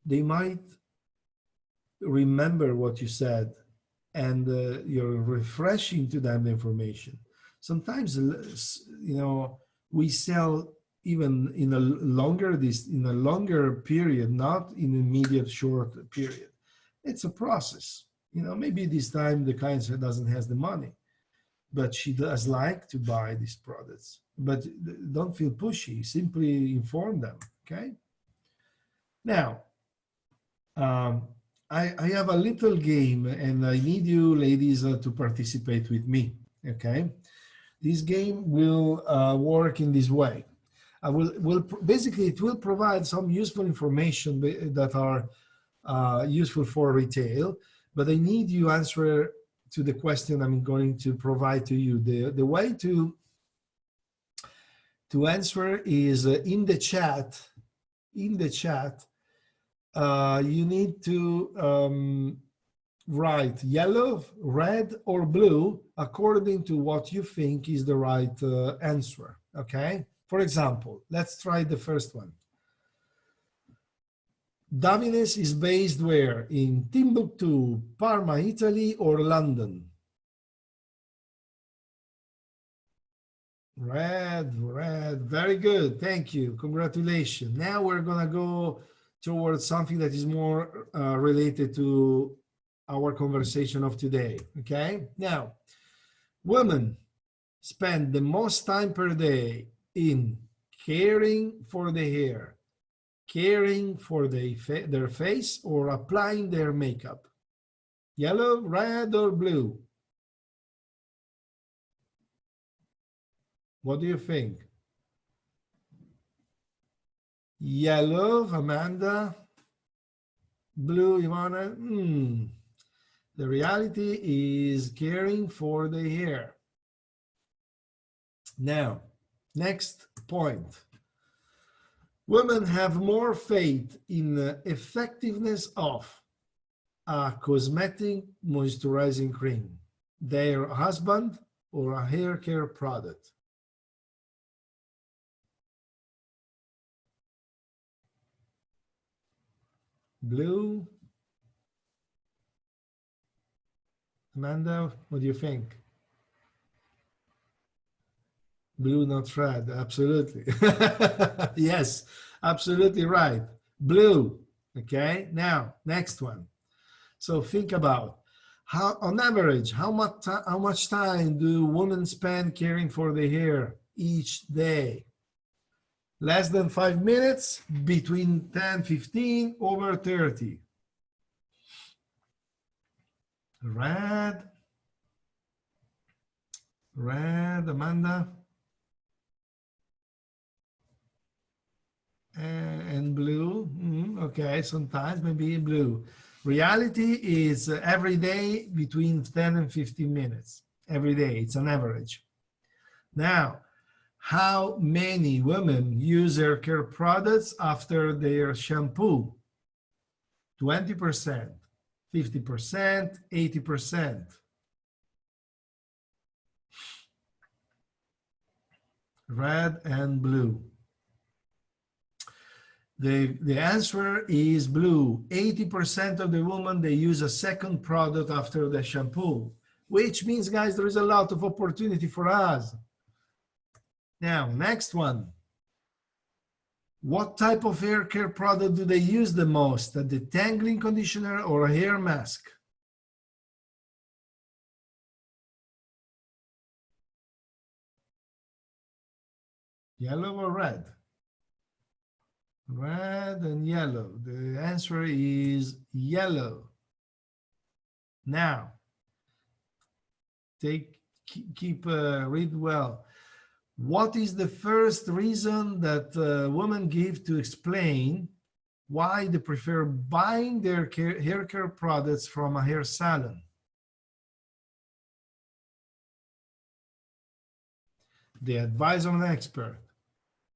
they might remember what you said, and you're refreshing to them the information. Sometimes, you know, we sell even in a longer period, not in an immediate short period. It's a process. You know, maybe this time the client doesn't have the money, but she does like to buy these products. But don't feel pushy, simply inform them, okay? Now, I have a little game, and I need you ladies to participate with me, okay? This game will work in this way. Basically, it will provide some useful information that are useful for retail, but I need you answer to the question I'm going to provide to you. The way to answer is in the chat. In the chat, you need to write yellow, red, or blue according to what you think is the right answer, okay? For example, let's try the first one. Davines is based where? In Timbuktu, Parma, Italy, or London? Red, red, very good. Thank you. Congratulations. Now we're gonna go towards something that is more related to our conversation of today. Okay. Now, women spend the most time per day in caring for the hair, caring for their face, or applying their makeup. Yellow, red, or blue? What do you think? Yellow, Amanda. Blue, Ivana. The reality is caring for the hair. Now, next point. Women have more faith in the effectiveness of a cosmetic moisturizing cream, their husband, or a hair care product. Blue. Amanda, what do you think? Blue, not red. Absolutely. Yes, absolutely right. Blue. Okay. Now, next one. So think about how, on average, how much time do women spend caring for their hair each day? Less than 5 minutes, between 10, 15, over 30. Red. Red, Amanda. And blue. Okay, sometimes maybe blue. Reality is every day between 10 and 15 minutes. Every day, it's an average. Now, how many women use hair care products after their shampoo? 20%, 50%, 80%. Red and blue. The answer is blue. 80% of the women, they use a second product after the shampoo, which means, guys, there is a lot of opportunity for us. Now, next one. What type of hair care product do they use the most? A detangling conditioner or a hair mask? Yellow or red? Red and yellow. The answer is yellow. Now, read well. What is the first reason that women give to explain why they prefer buying their hair care products from a hair salon? The advice of an expert.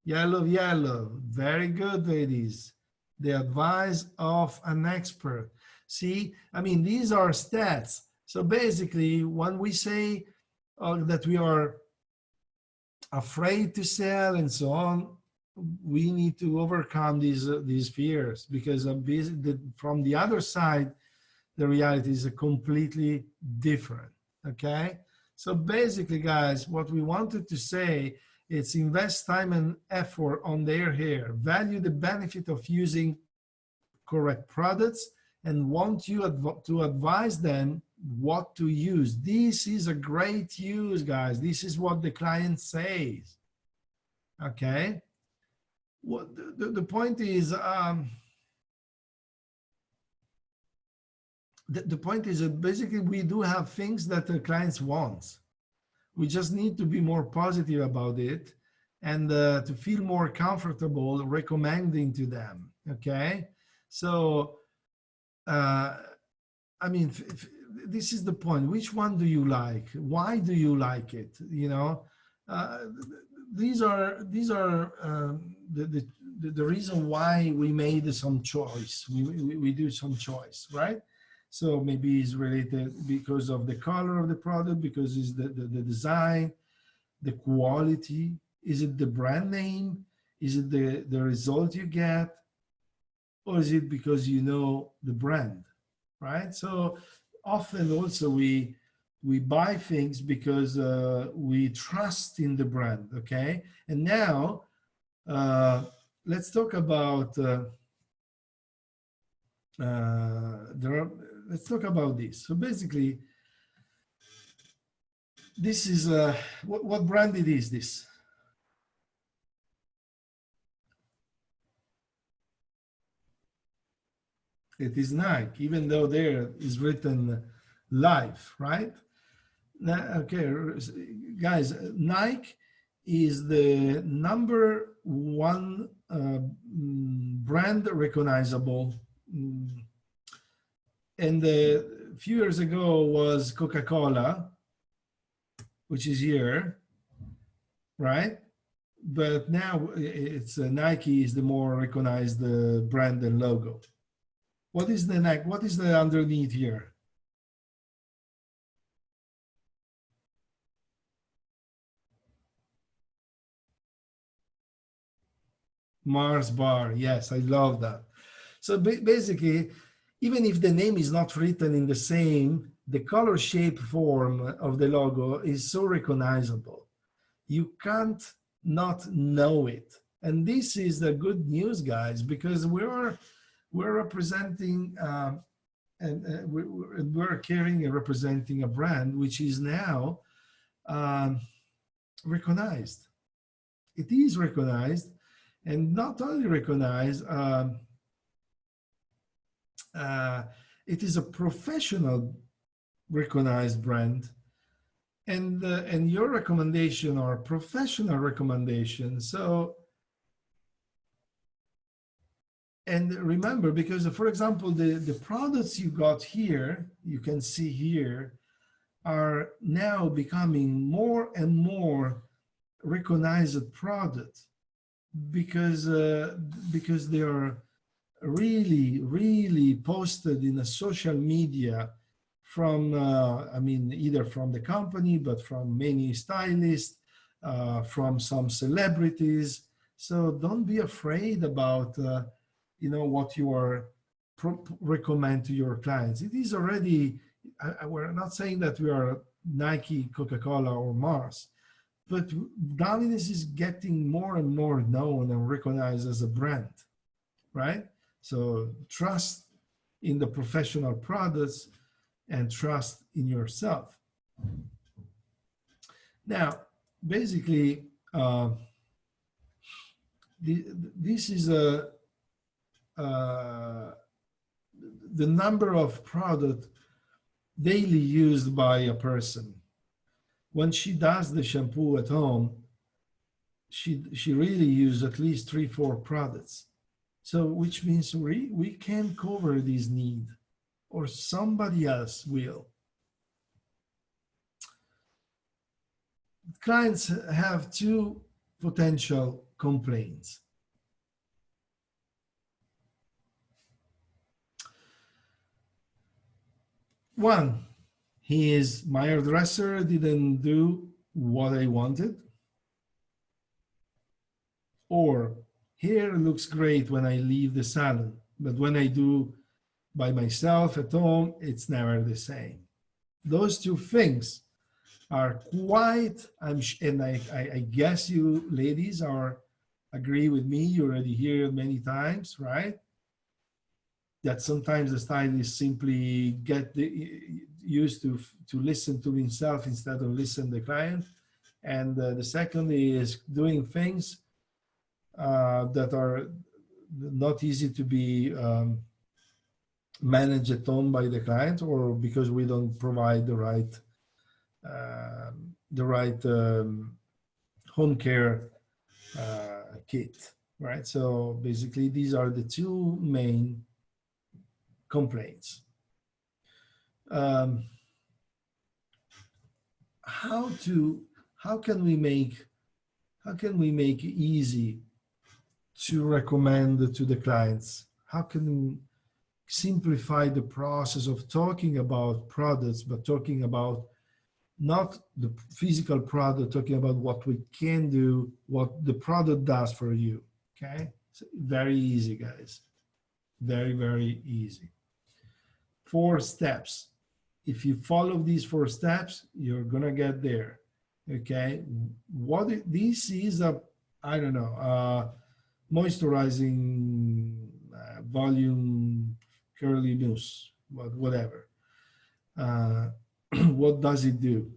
Yellow, yellow. Very good, ladies. The advice of an expert. See, I mean, these are stats. So basically, when we say that we are afraid to sell and so on, we need to overcome these fears, because from the other side, the reality is completely different. Okay? So basically, guys, what we wanted to say, it's invest time and effort on their hair, value the benefit of using correct products, and want you to advise them what to use. This is a great use, guys. This is what the client says. Okay? What the point is, the point is that basically we do have things that the clients want. We just need to be more positive about it and to feel more comfortable recommending to them. Okay? So, I mean, this is the point. Which one do you like? Why do you like it? You know, these are the reason why we made some choice. We do some choice, right? So maybe it's related because of the color of the product, because it's the design, the quality. Is it the brand name? Is it the result you get? or is it because you know the brand, right? So often also we buy things because we trust in the brand, okay? And now let's talk about let's talk about this. So basically, this is what brand it is this? It is Nike, even though there is written live, right? Okay, guys, Nike is the #1 brand recognizable. And a few years ago was Coca-Cola, which is here, right? But now it's Nike is the more recognized brand and logo. What is the Nike? What is the underneath here? Mars bar. Yes, I love that. So basically, even if the name is not written in the same, the color, shape, form of the logo is so recognizable. You can't not know it. And this is the good news, guys, because we're representing and we're carrying and representing a brand which is now recognized. It is recognized, and not only recognized, it is a professional recognized brand, and your recommendation are professional recommendations. So, and remember, because for example, the products you got here, you can see here, are now becoming more and more recognized products because they are really posted in a social media from I mean, either from the company, but from many stylists, from some celebrities. So don't be afraid about you know, what you are recommend to your clients. It is already, we're not saying that we are Nike, Coca-Cola, or Mars, but Dominus is getting more and more known and recognized as a brand, right? So trust in the professional products and trust in yourself. Now, basically, this is the number of product daily used by a person. When she does the shampoo at home, she really uses at least 3-4 products. So which means we can cover this need, or somebody else will. Clients have 2 potential complaints. One, my hairdresser didn't do what I wanted. Or hair looks great when I leave the salon, but when I do by myself at home, it's never the same. Those 2 things are quite, and I guess you ladies agree with me, you already hear it many times, right? That sometimes the stylist simply get used to listen to himself instead of listen to the client. And the second is doing things that are not easy to be managed at home by the client, or because we don't provide the right home care kit, right? So basically, these are the 2 main complaints. How can we make it easy to recommend to the clients? How can we simplify the process of talking about products, but talking about not the physical product, talking about what we can do, what the product does for you, okay? So very easy, guys. Very, very easy. 4 steps. If you follow these 4 steps, you're gonna get there. Okay, this is a, I don't know, moisturizing volume curly mousse, but whatever. What does it do?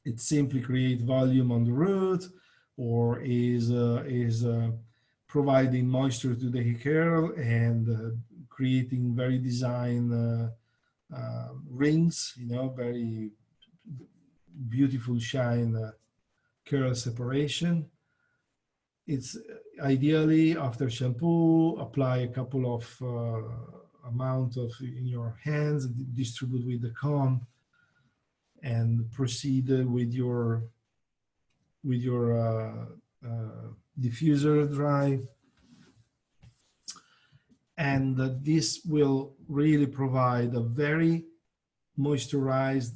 It simply creates volume on the root, or is providing moisture to the hair and creating very design rings, you know, very beautiful shine curl separation. It's ideally after shampoo, apply a couple of amount of in your hands, distribute with the comb, and proceed with your diffuser dry. And this will really provide a very moisturized,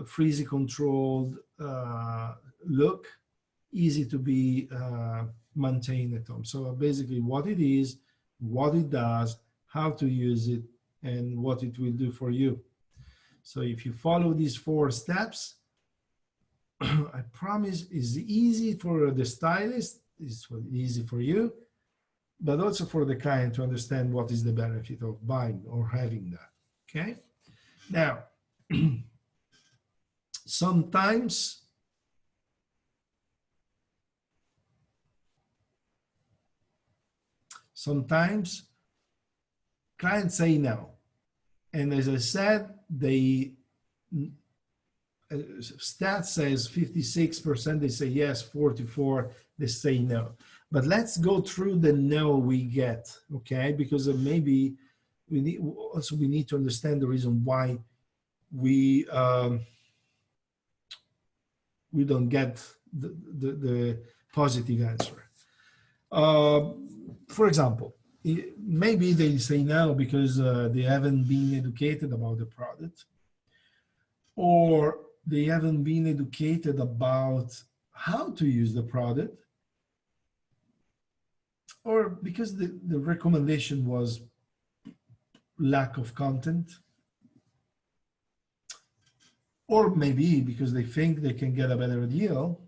frizzy controlled look, easy to be maintained at home. So basically what it is, what it does, how to use it, and what it will do for you. So if you follow these 4 steps, I promise it's easy for the stylist, it's easy for you, but also for the client to understand what is the benefit of buying or having that, okay? Now, sometimes clients say no. And as I said, stats says 56%, they say yes, 44, they say no. But let's go through the no we get, okay? Because maybe we need to understand the reason why we don't get the positive answer. For example, maybe they say no because they haven't been educated about the product, or they haven't been educated about how to use the product, or because the recommendation was lack of content, or maybe because they think they can get a better deal,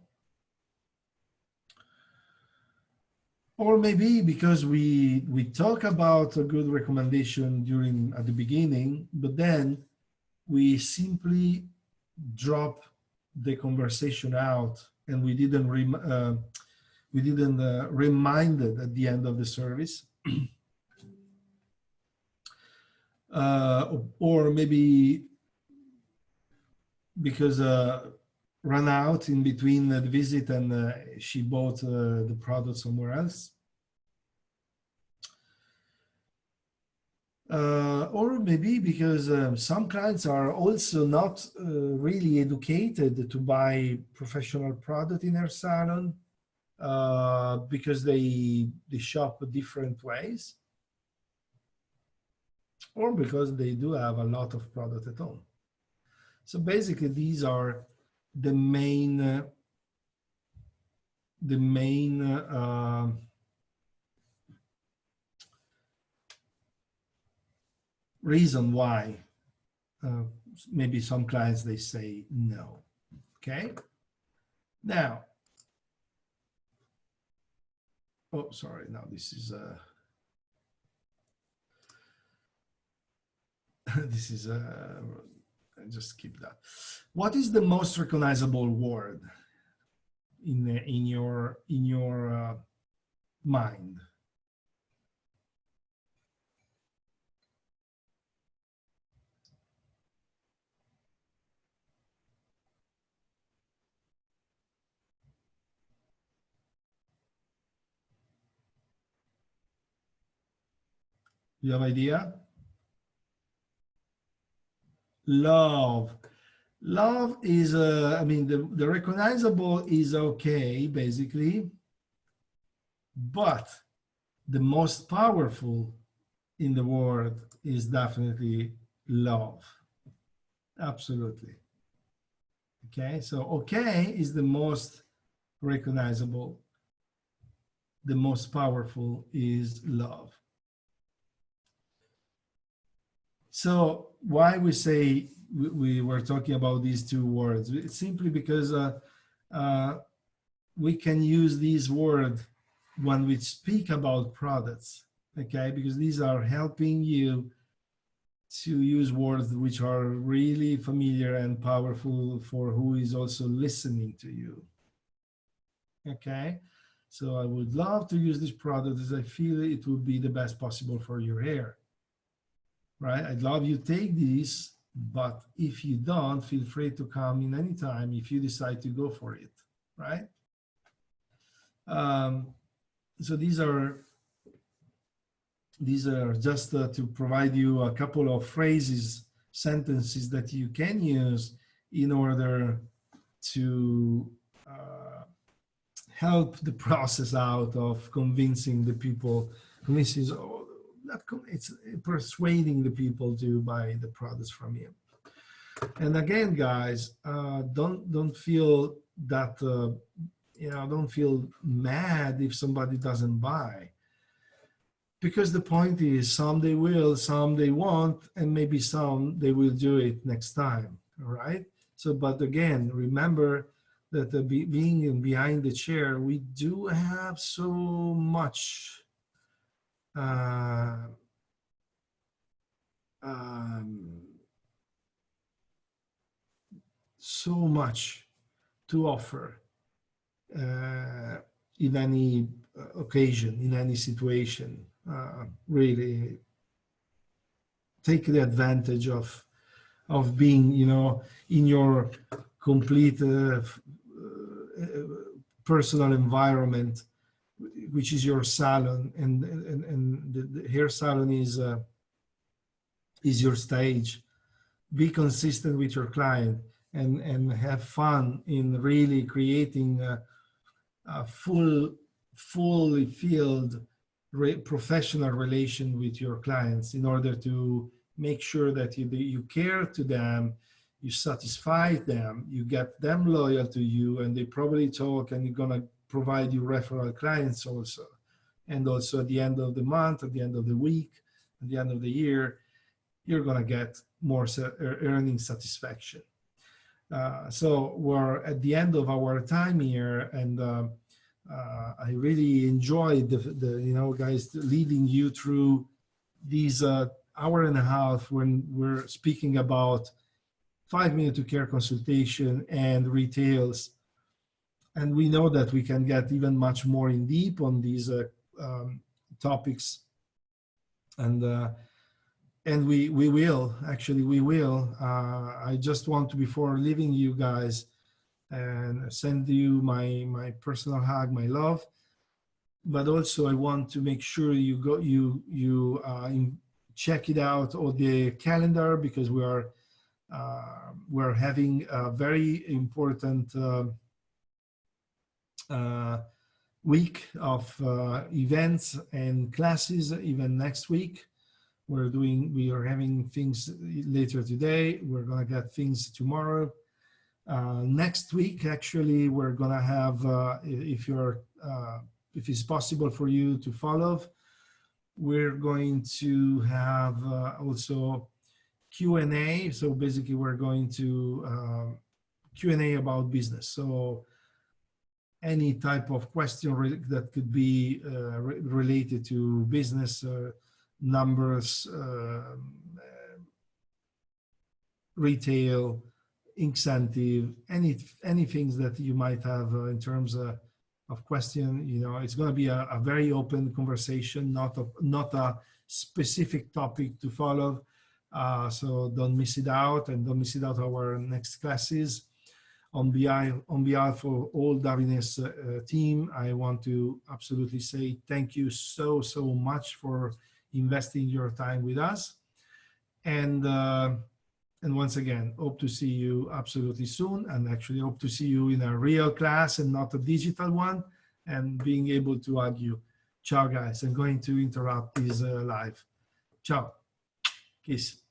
or maybe because we talk about a good recommendation at the beginning, but then we simply drop the conversation out and we didn't remind it at the end of the service. Or maybe because ran out in between the visit and she bought the product somewhere else. Or maybe because some clients are also not really educated to buy professional product in their salon because they shop different ways, or because they do have a lot of product at home. So basically, these are the main reason why maybe some clients, they say no. Okay. Now, oh, sorry. Now this is this is just keep that. What is the most recognizable word in your mind? You have idea? Love. Love is, I mean, the recognizable is okay, basically, but the most powerful in the world is definitely love. Absolutely. Okay, so okay is the most recognizable. the most powerful is love. So why we say we were talking about these two words? It's simply because we can use these words when we speak about products, okay? Because these are helping you to use words which are really familiar and powerful for who is also listening to you, okay? So I would love to use this product as I feel it would be the best possible for your hair, right? I'd love you take these, but if you don't, feel free to come in any time if you decide to go for it, right? So these are just to provide you a couple of phrases, sentences that you can use in order to help the process out of convincing the people, it's persuading the people to buy the products from you. And again, guys, don't feel that don't feel mad if somebody doesn't buy, because the point is, some they will, some they won't, and maybe some they will do it next time. All right. So, but again, remember that being behind the chair, we do have so much so much to offer in any occasion, in any situation. Really take the advantage of being, in your complete personal environment, which is your salon, and the hair salon is your stage. Be consistent with your client and have fun in really creating a fully filled professional relation with your clients in order to make sure that you care to them, you satisfy them, you get them loyal to you, and they probably talk, and you're going to provide you referral clients also. And also at the end of the month, at the end of the week, at the end of the year, you're going to get more earning satisfaction. So we're at the end of our time here, and I really enjoyed the guys, leading you through these hour and a half when we're speaking about 5-minute to care consultation and retails. And we know that we can get even much more in deep on these topics. And we will, actually we will. I just want to, before leaving you guys, and send you my personal hug, my love. But also I want to make sure you go, check it out on the calendar, because we're having a very important week of events and classes. Even next week, we are having things later today. We're gonna get things tomorrow. Next week, actually, we're gonna have, if it's possible for you to follow, we're going to have also Q&A. So basically, we're going to Q&A about business. So any type of question that could be related to business, numbers, retail, incentive, any things that you might have in terms of question. It's going to be a very open conversation, not a specific topic to follow. So don't miss it out, and don't miss it out our next classes. On behalf of all Davines team, I want to absolutely say thank you so much for investing your time with us. And once again, hope to see you absolutely soon, and actually hope to see you in a real class and not a digital one, and being able to hug you. Ciao, guys. I'm going to interrupt this live. Ciao. Kiss.